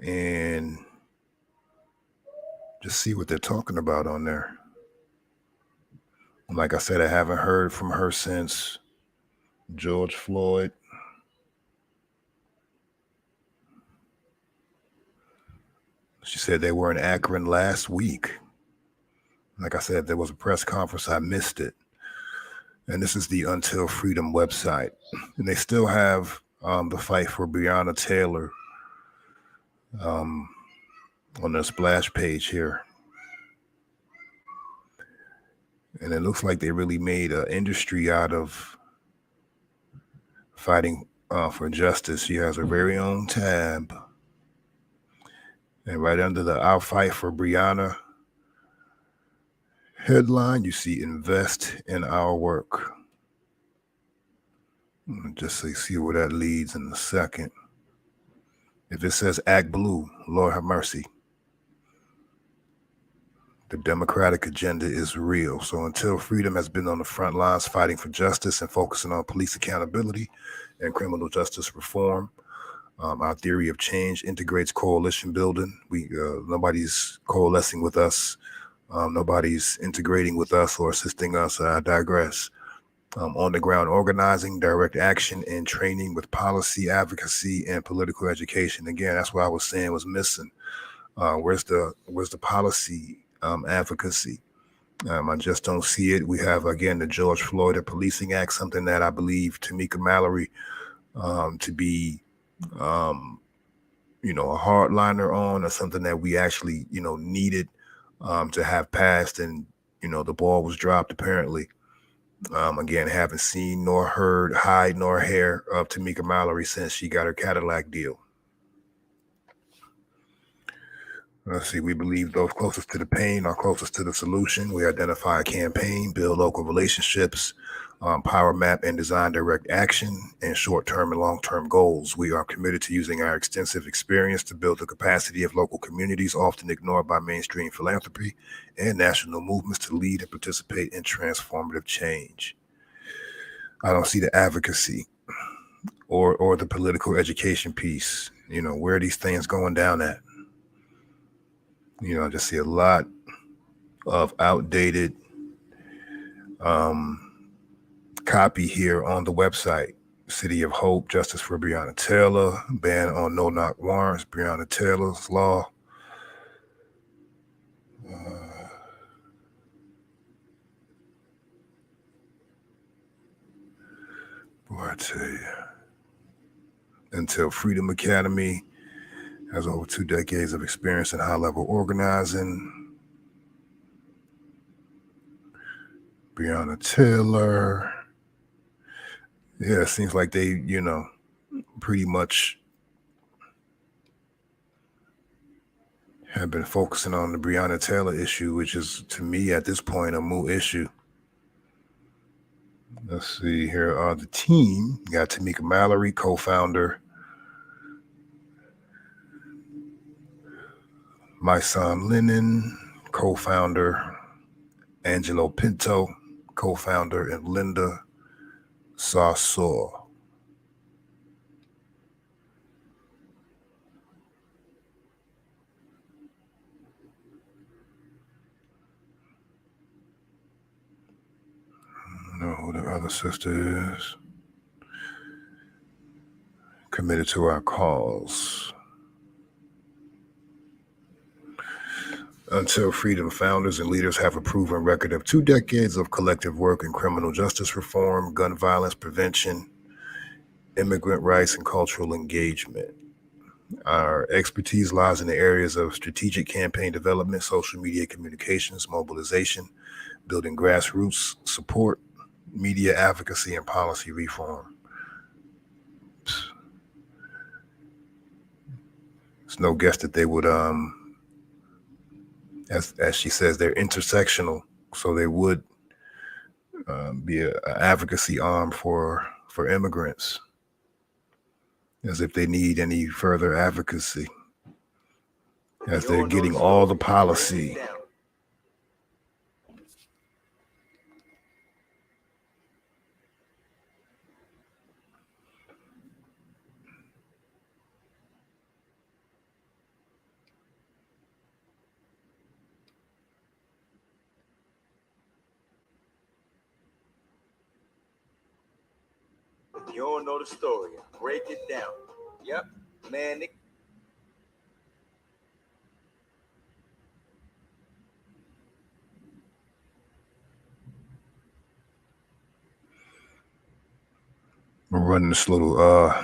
And just see what they're talking about on there. Like I said, I haven't heard from her since George Floyd. She said they were in Akron last week. Like I said, there was a press conference. I missed it. And this is the Until Freedom website. And they still have the fight for Breonna Taylor on the splash page here. And it looks like they really made an industry out of fighting for justice. She has her very own tab. And right under the Our Fight for Breonna headline, you see invest in our work. Just so you see where that leads in a second. If it says Act Blue, Lord have mercy. The Democratic agenda is real. So Until Freedom has been on the front lines fighting for justice and focusing on police accountability and criminal justice reform. Our theory of change integrates coalition building. Nobody's coalescing with us. Nobody's integrating with us or assisting us. I digress. On the ground organizing, direct action, and training with policy advocacy and political education. Again, that's what I was saying was missing. Where's the policy advocacy? I just don't see it. We have, again, the George Floyd Policing Act, something that I believe Tamika Mallory to be a hardliner on, or something that we actually needed to have passed, and the ball was dropped apparently. Again, haven't seen nor heard hide nor hair of Tamika Mallory since she got her Cadillac deal. Let's see, we believe those closest to the pain are closest to the solution. We identify a campaign, build local relationships, power map and design direct action, and short-term and long-term goals. We are committed to using our extensive experience to build the capacity of local communities, often ignored by mainstream philanthropy and national movements, to lead and participate in transformative change. I don't see the advocacy or the political education piece. You know, where are these things going down at? You know, I just see a lot of outdated copy here on the website. City of Hope, Justice for Breonna Taylor, ban on no-knock warrants, Breonna Taylor's law. Boy, I tell you. Until Freedom Academy has over 2 decades of experience in high-level organizing. Breonna Taylor. Yeah, it seems like they, you know, pretty much have been focusing on the Breonna Taylor issue, which is, to me, at this point, a moot issue. Let's see, here are the team. You got Tamika Mallory, co-founder. My Son Lennon, co-founder. Angelo Pinto, co-founder, and Linda Sarsour. I don't know who the other sister is. Committed to our cause. Until Freedom founders and leaders have a proven record of 2 decades of collective work in criminal justice reform, gun violence prevention, immigrant rights, and cultural engagement. Our expertise lies in the areas of strategic campaign development, social media communications, mobilization, building grassroots support, media advocacy, and policy reform. It's no guess that they would, as she says, they're intersectional, so they would be an advocacy arm for immigrants, as if they need any further advocacy, as they're getting all the policy. You don't know the story. Break it down. Yep, man. We're running this little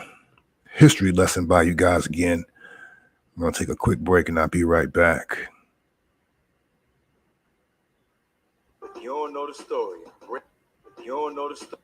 history lesson by you guys again. I'm going to take a quick break and I'll be right back. You don't know the story. You don't know the story.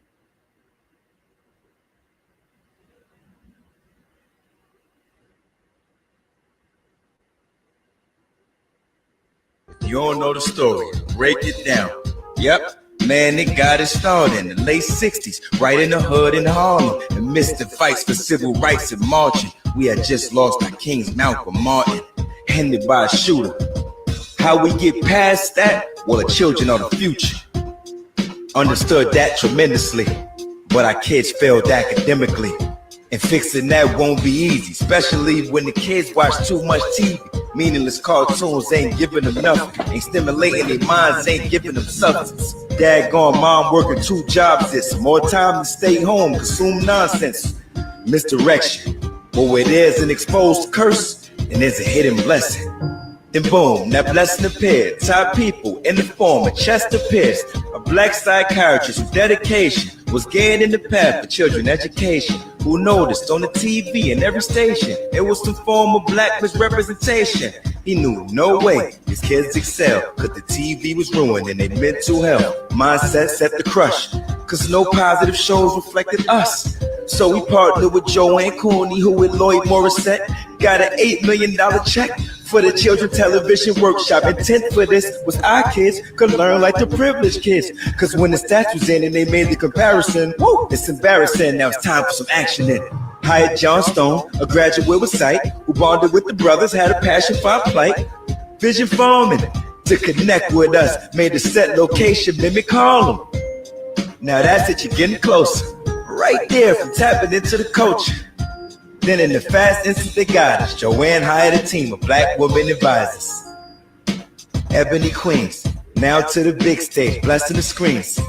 You don't know the story. Break it down. Yep. Man, it got it started in the late 60s, right in the hood in Harlem. Amidst the fights for civil rights and marching, we had just lost our King's Malcolm Martin, handed by a shooter. How we get past that? Well, the children are the future. Understood that tremendously, but our kids failed academically. And fixing that won't be easy, especially when the kids watch too much TV. Meaningless cartoons ain't giving them nothing, ain't stimulating their minds, ain't giving them substance. Daggone mom working 2 jobs, it's more time to stay home, consume nonsense. Misdirection, but where there's an exposed curse, and there's a hidden blessing. Then boom, that blessing appeared. Top people in the form of Chester Pierce, a black psychiatrist whose dedication was getting in the path for children education. Who noticed on the TV and every station there was some form of black misrepresentation. He knew no way his kids excel, cause the TV was ruining their mental health. Mindset set to crush, cause no positive shows reflected us. So we partnered with Joanne Cooney, who with Lloyd Morissette got an $8 million check for the children television workshop. Intent for this was our kids could learn like the privileged kids. Cause when the stats was in and they made the comparison, woo, it's embarrassing. Now it's time for some action in it. Hired John Stone, a graduate with sight, who bonded with the brothers, had a passion for our plight. Vision farming to connect with us, made the set location mimic Harlem. Now that's it, you're getting closer. Right there from tapping into the culture. Then in the fast instant they got us. Joanne hired a team of black women advisors. Ebony Queens, now to the big stage, blessing the screens.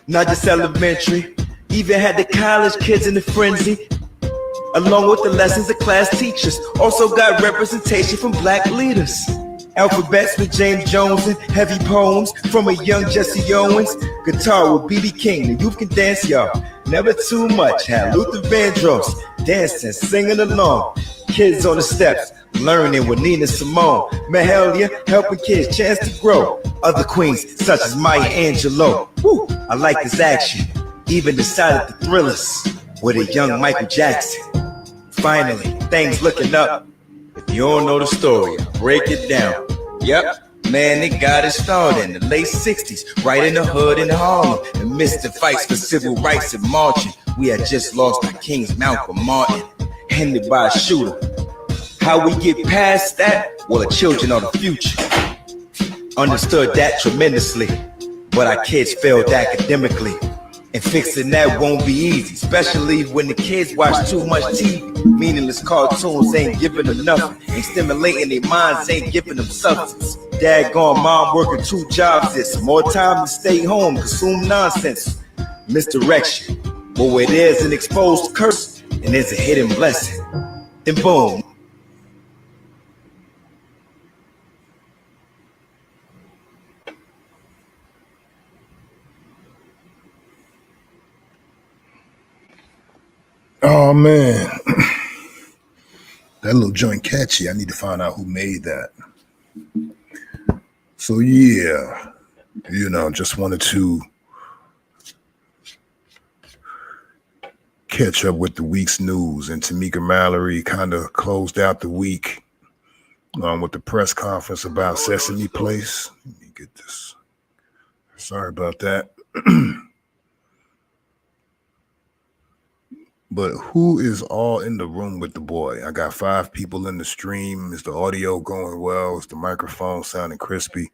Not just elementary, even had the college kids in the frenzy. Along with the lessons of class teachers, also got representation from black leaders. Alphabets with James Jones and heavy poems from a young Jesse Owens. Guitar with B.B. King, the youth can dance, y'all. Never too much, had Luther Vandross dancing, singing along. Kids on the steps, learning with Nina Simone. Mahalia, helping kids chance to grow. Other queens such as Maya Angelou. Woo, I like this action. Even decided to thrill us with a young Michael Jackson. Finally, things looking up. If you don't know the story, I'll break it down. Yep, man, it got it started in the late 60s, right in the hood in Harlem. Amidst the fights for civil rights and marching, we had just lost our kings, Malcolm Martin, handed by a shooter. How we get past that? Well, the children are the future. Understood that tremendously, but our kids failed academically. And fixing that won't be easy, especially when the kids watch too much TV. Meaningless cartoons ain't giving them nothing, ain't stimulating their minds, ain't giving them substance. Daggone mom working 2 jobs, it's more time to stay home, consume nonsense. Misdirection, but where there's an exposed curse and there's a hidden blessing, then boom. Oh man, that little joint catchy. I need to find out who made that. So yeah, just wanted to catch up with the week's news. And Tamika Mallory kind of closed out the week with the press conference about Sesame Place. Let me get this. Sorry about that. But who is all in the room with the boy? I got 5 people in the stream. Is the audio going well? Is the microphone sounding crispy?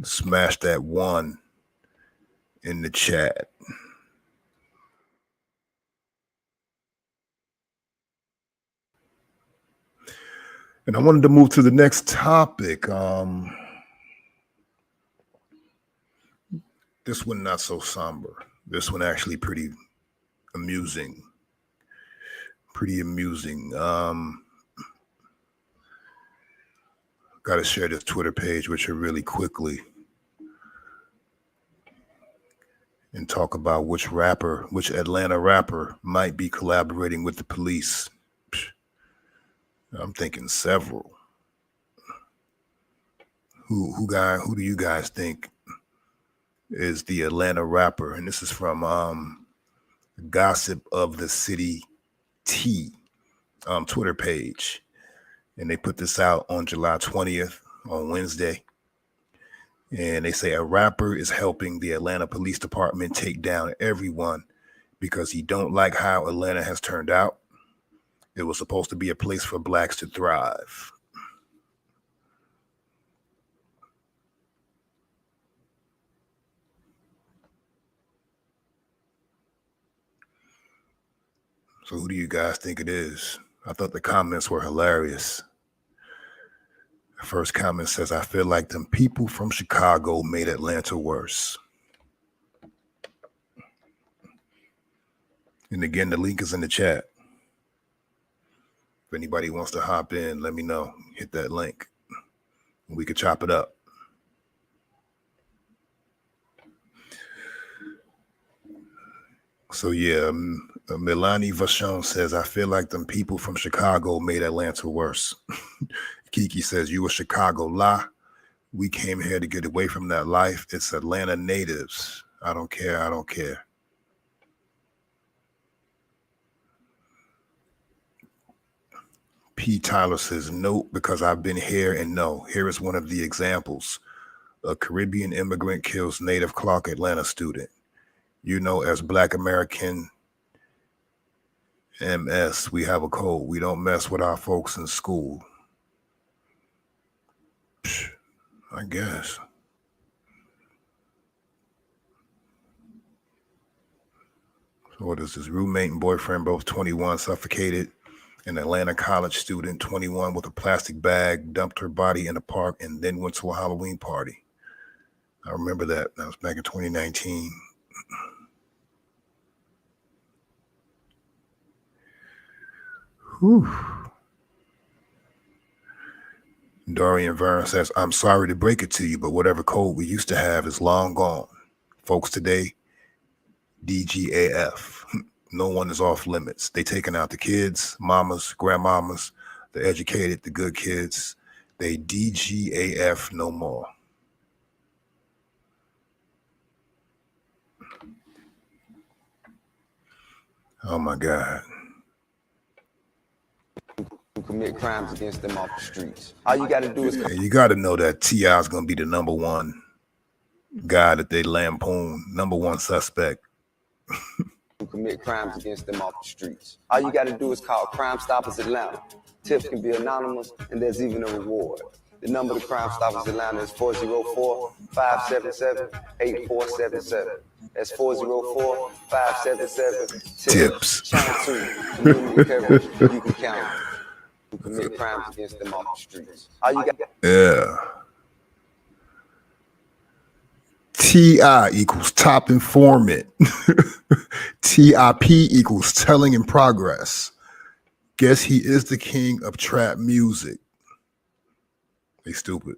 Smash that 1 in the chat. And I wanted to move to the next topic. This one not so somber. This one actually pretty amusing. Got to share this Twitter page with you really quickly and talk about which Atlanta rapper might be collaborating with the police. I'm thinking several. Who do you guys think is the Atlanta rapper? And this is from Gossip of the City T Twitter page. And they put this out on July 20th on Wednesday. And they say a rapper is helping the Atlanta Police Department take down everyone because he don't like how Atlanta has turned out. It was supposed to be a place for blacks to thrive. So who do you guys think it is? I thought the comments were hilarious. The first comment says, I feel like them people from Chicago made Atlanta worse. And again, the link is in the chat. If anybody wants to hop in, let me know. Hit that link. We could chop it up. So yeah, Milani Vachon says, I feel like them people from Chicago made Atlanta worse. Kiki says, you a Chicago lie. We came here to get away from that life. It's Atlanta natives. I don't care. P. Tyler says, nope, because I've been here and no. Here is one of the examples. A Caribbean immigrant kills native Clark Atlanta student. You know, as Black American MS, we have a code. We don't mess with our folks in school. I guess. So what is this? Roommate and boyfriend, both 21, suffocated. An Atlanta college student, 21, with a plastic bag, dumped her body in a park and then went to a Halloween party. I remember that. That was back in 2019. Whew. Dorian Verne says, I'm sorry to break it to you, but whatever code we used to have is long gone. Folks today, DGAF. No one is off limits. They taking out the kids, mamas, grandmamas, the educated, the good kids. They DGAF no more. Oh my God. Who commit crimes against them off the streets. All you got to do is You got to know that T.I. is going to be the number one guy that they lampoon, number one suspect. who commit crimes against them off the streets. All you got to do is call Crime Stoppers Atlanta. Tips can be anonymous, and there's even a reward. The number to Crime Stoppers Atlanta is 404-577-8477. That's 404-577-TIPS. Channel 2, community coverage, you can count on. Who commit crimes against them off the streets. All you got. Yeah. T.I. equals top informant. T.I.P. equals telling in progress. Guess he is the king of trap music. They stupid.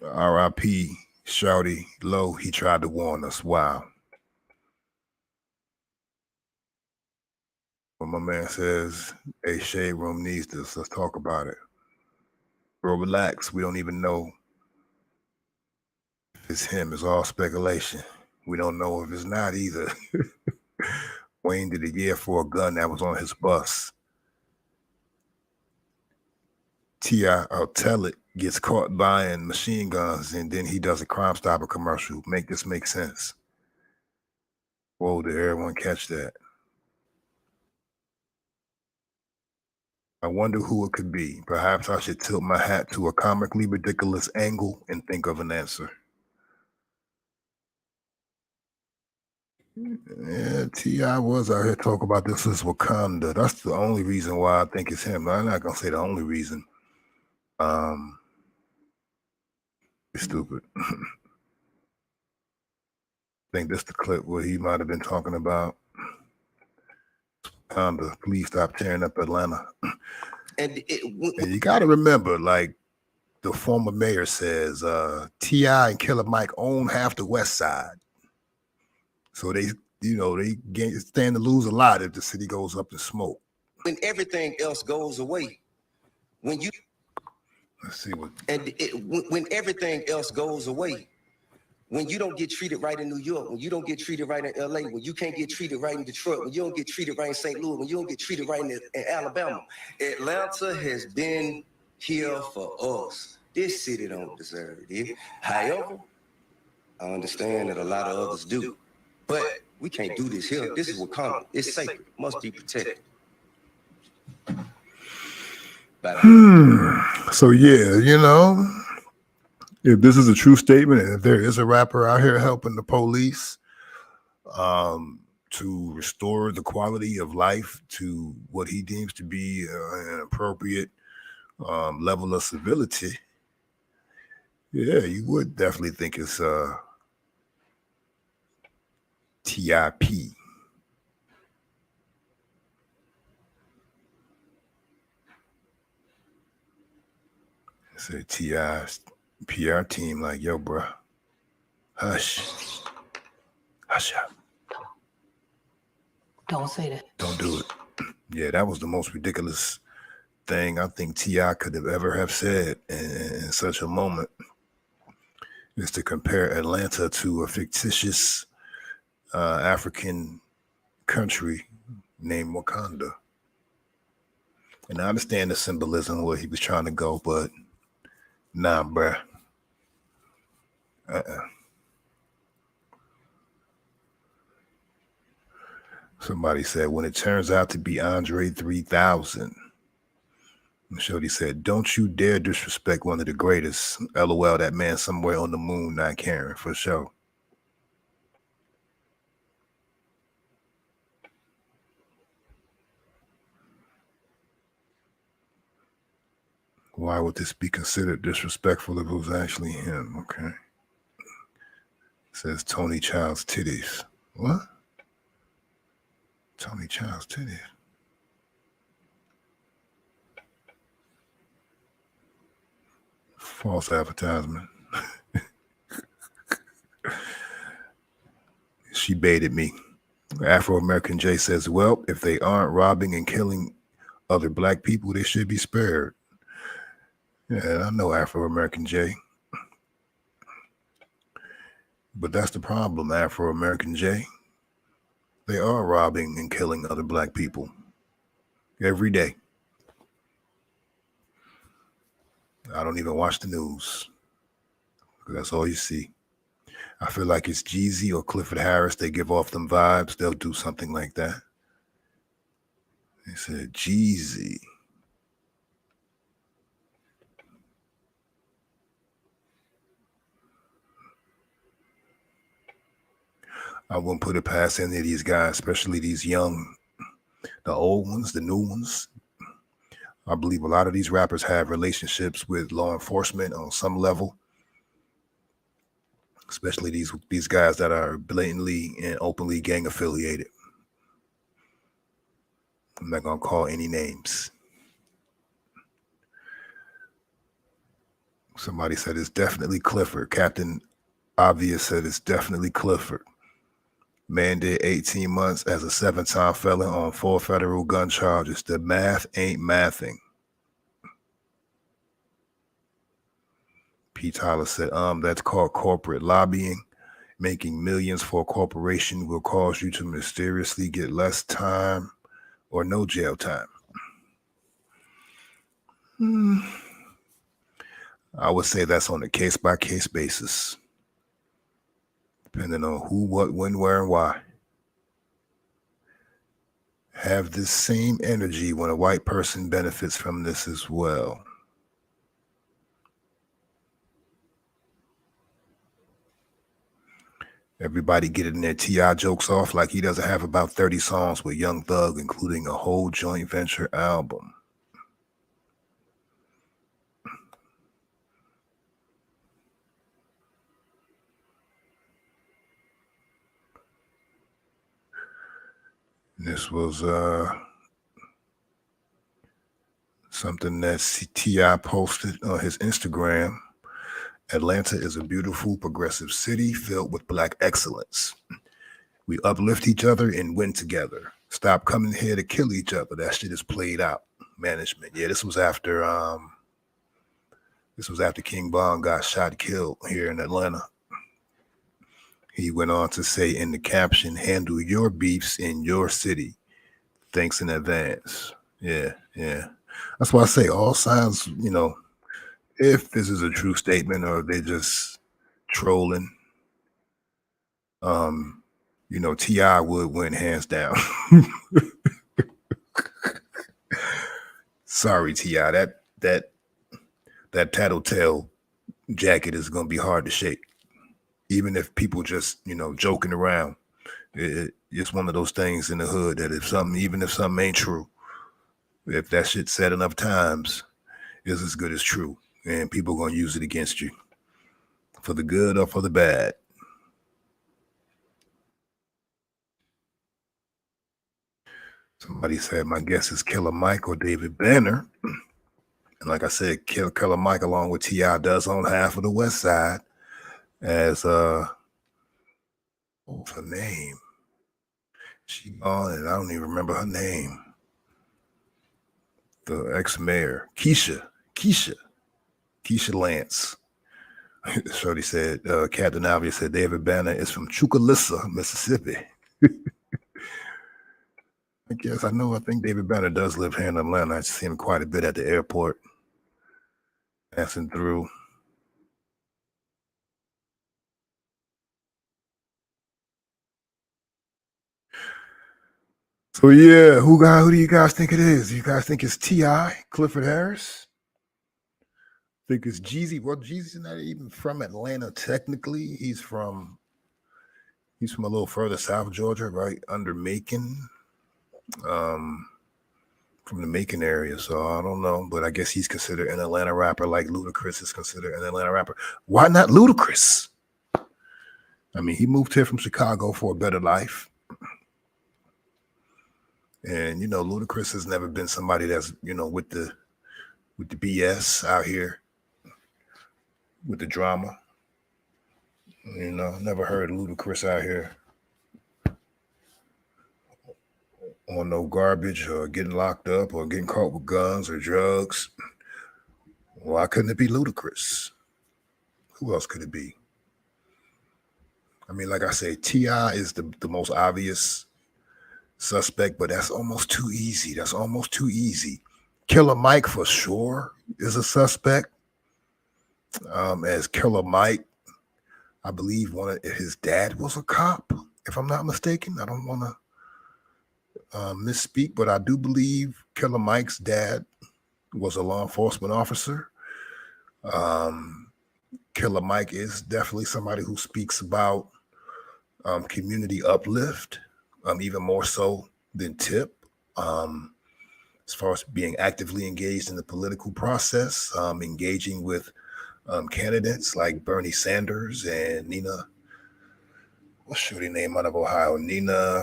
R.I.P. Shouty Low, he tried to warn us. Wow. When my man says, hey, Shade Room needs this, let's talk about it. Bro, relax. We don't even know if it's him. It's all speculation. We don't know if it's not either. Wayne did a year for a gun that was on his bus. T.I., I'll tell it, gets caught buying machine guns, and then he does a Crime Stopper commercial. Make this make sense. Whoa, did everyone catch that? I wonder who it could be. Perhaps I should tilt my hat to a comically ridiculous angle and think of an answer. Yeah, T.I. was out here talking about this is Wakanda. That's the only reason why I think it's him. I'm not gonna say the only reason. It's stupid. I think this is the clip where he might have been talking about Wakanda. Please stop tearing up Atlanta. And you got to remember, like the former mayor says, T.I. and Killer Mike own half the West Side. So they stand to lose a lot if the city goes up in smoke. When everything else goes away, when everything else goes away, when you don't get treated right in New York, when you don't get treated right in LA, when you can't get treated right in Detroit, when you don't get treated right in St. Louis, when you don't get treated right in Alabama, Atlanta has been here for us. This city don't deserve it. However, I understand that a lot of others do. But we can't do this here. This is Wakanda. It's sacred. Must be protected. So yeah, if this is a true statement, and if there is a rapper out here helping the police to restore the quality of life to what he deems to be an appropriate level of civility, yeah, you would definitely think it's T.I.P. Say T.I.'s PR team like, yo, bro, hush up. Don't say that. Don't do it. Yeah, that was the most ridiculous thing I think T.I. could have ever have said in such a moment, is to compare Atlanta to a fictitious African country named Wakanda. And I understand the symbolism where he was trying to go, but nah, bruh. Somebody said, when it turns out to be Andre 3000, Shorty said, don't you dare disrespect one of the greatest. LOL, that man somewhere on the moon not caring, for sure. Why would this be considered disrespectful if it was actually him? Okay. Says Tony Child's titties. What? Tony Child's titties. False advertisement. She baited me. Afro-American Jay says, well, if they aren't robbing and killing other black people, they should be spared. Yeah, I know Afro-American Jay. But that's the problem, Afro-American Jay. They are robbing and killing other black people every day. I don't even watch the news. That's all you see. I feel like it's Jeezy or Clifford Harris. They give off them vibes. They'll do something like that. They said Jeezy. I wouldn't put it past any of these guys, especially these young, the old ones, the new ones. I believe a lot of these rappers have relationships with law enforcement on some level, especially these guys that are blatantly and openly gang affiliated. I'm not going to call any names. Somebody said it's definitely Clifford. Captain Obvious said it's definitely Clifford. Man did 18 months as a 7-time felon on 4 federal gun charges. The math ain't mathing. P. Tyler said, that's called corporate lobbying. Making millions for a corporation will cause you to mysteriously get less time or no jail time. I would say that's on a case-by-case basis, depending on who, what, when, where, and why. Have this same energy when a white person benefits from this as well. Everybody getting their T.I. jokes off like he doesn't have about 30 songs with Young Thug, including a whole joint venture album. This was something that T.I. posted on his Instagram. Atlanta is a beautiful, progressive city filled with Black excellence. We uplift each other and win together. Stop coming here to kill each other. That shit is played out. Management. Yeah, this was after King Von got shot and killed here in Atlanta. He went on to say in the caption, handle your beefs in your city. Thanks in advance. Yeah. That's why I say all signs, if this is a true statement or they're just trolling, T.I. would win hands down. Sorry, T.I. That tattletale jacket is going to be hard to shake. Even if people just, joking around. It's one of those things in the hood that even if something ain't true, if that shit's said enough times, it's as good as true. And people are going to use it against you for the good or for the bad. Somebody said, my guess is Killer Mike or David Banner. And like I said, Killer Mike along with T.I. does own half of the West Side as, what's her name? She gone and I don't even remember her name. The ex-mayor, Keisha Lance. Shorty said, Captain Obvious said David Banner is from Chucalissa, Mississippi. I guess I think David Banner does live here in Atlanta. I see him quite a bit at the airport, passing through. So yeah, who do you guys think it is? You guys think it's T.I., Clifford Harris? Think it's Jeezy? Well, Jeezy's not even from Atlanta technically. He's from a little further south, Georgia, right under Macon. From the Macon area, so I don't know, but I guess he's considered an Atlanta rapper, like Ludacris is considered an Atlanta rapper. Why not Ludacris? I mean, he moved here from Chicago for a better life, and Ludacris has never been somebody that's with the BS out here, with the drama. Never heard Ludacris out here on no garbage or getting locked up or getting caught with guns or drugs. Why couldn't it be Ludacris? Who else could it be? I mean, like I say, T.I. is the most obvious suspect, but that's almost too easy. Killer Mike for sure is a suspect. As Killer Mike, I believe his dad was a cop, if I'm not mistaken. I don't want to misspeak, but I do believe Killer Mike's dad was a law enforcement officer. Killer Mike is definitely somebody who speaks about community uplift, even more so than Tip, as far as being actively engaged in the political process, engaging with candidates like Bernie Sanders and Nina, what's her name out of Ohio? Nina,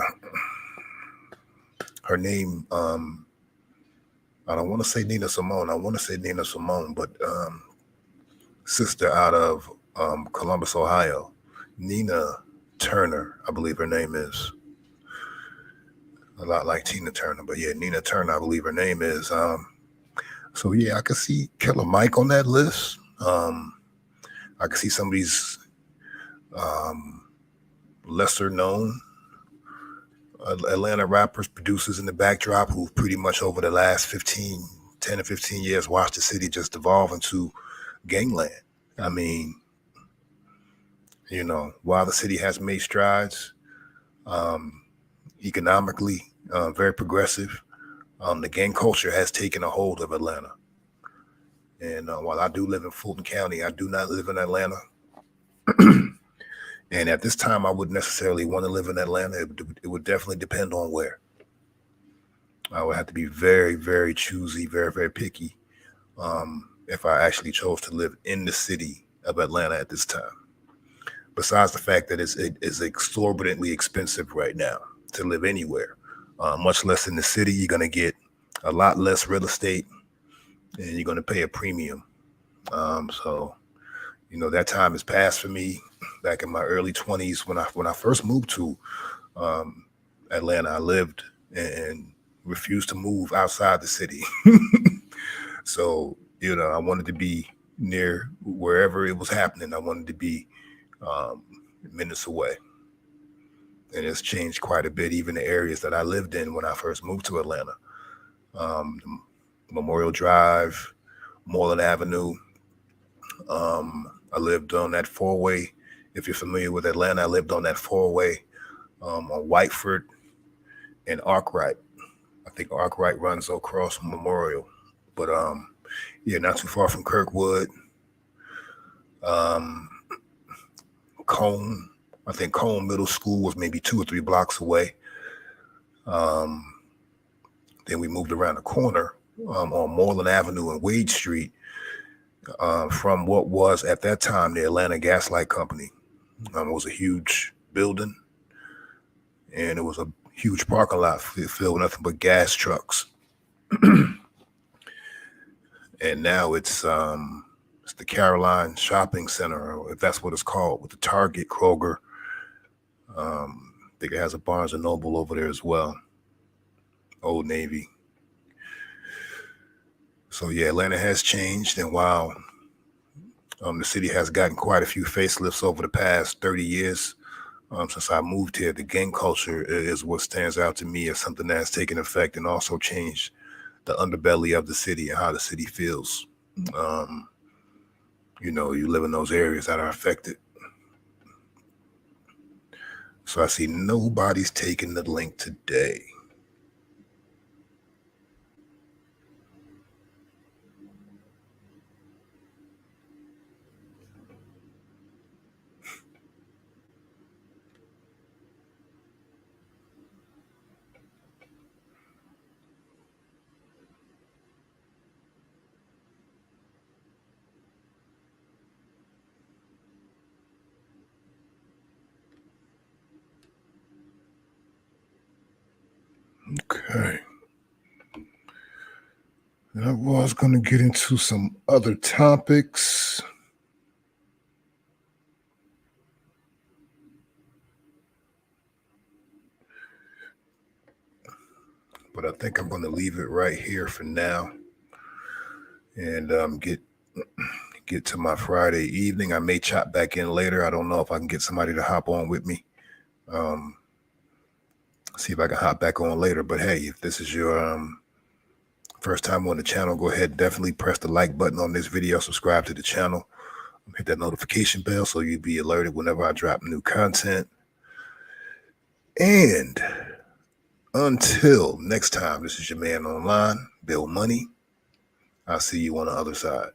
her name, I don't want to say Nina Simone. I want to say Nina Simone, but sister out of Columbus, Ohio, Nina Turner, I believe her name is. A lot like Tina Turner, but yeah, Nina Turner, I believe her name is. So yeah, I could see Killer Mike on that list. I could see some of these lesser known Atlanta rappers, producers in the backdrop who pretty much over the last 10 to 15 years watched the city just evolve into gangland. I mean, while the city has made strides, economically, very progressive, the gang culture has taken a hold of Atlanta. And while I do live in Fulton County, I do not live in Atlanta. And at this time, I wouldn't necessarily want to live in Atlanta. It would definitely depend on where. I would have to be very, very choosy, very, very picky if I actually chose to live in the city of Atlanta at this time. Besides the fact that it's exorbitantly expensive right now to live anywhere, much less in the city. You're going to get a lot less real estate and you're going to pay a premium. So, that time has passed for me. Back in my early 20s, when I first moved to Atlanta, I lived and refused to move outside the city. So, I wanted to be near wherever it was happening. I wanted to be minutes away. And it's changed quite a bit, even the areas that I lived in when I first moved to Atlanta. Memorial Drive, Moreland Avenue. I lived on that four-way. If you're familiar with Atlanta, I lived on that four-way on Whiteford and Arkwright. I think Arkwright runs across Memorial. But yeah, not too far from Kirkwood. Cone. I think Cone Middle School was maybe 2 or 3 blocks away. Then we moved around the corner on Moreland Avenue and Wade Street from what was at that time the Atlanta Gaslight Company. It was a huge building, and it was a huge parking lot filled with nothing but gas trucks. And now it's the Caroline Shopping Center, or if that's what it's called, with the Target, Kroger. I think it has a Barnes and Noble over there as well. Old Navy. So yeah, Atlanta has changed, and while the city has gotten quite a few facelifts over the past 30 years, Since I moved here, the gang culture is what stands out to me as something that has taken effect and also changed the underbelly of the city and how the city feels. You live in those areas that are affected. So I see nobody's taking the link today. Okay. And I was going to get into some other topics. But I think I'm going to leave it right here for now and get to my Friday evening. I may chop back in later. I don't know if I can get somebody to hop on with me. See if I can hop back on later. But hey, if this is your first time on the channel, go ahead, definitely press the like button on this video, subscribe to the channel, hit that notification bell so you'll be alerted whenever I drop new content. And until next time, this is your man online, Bill Money. I'll see you on the other side.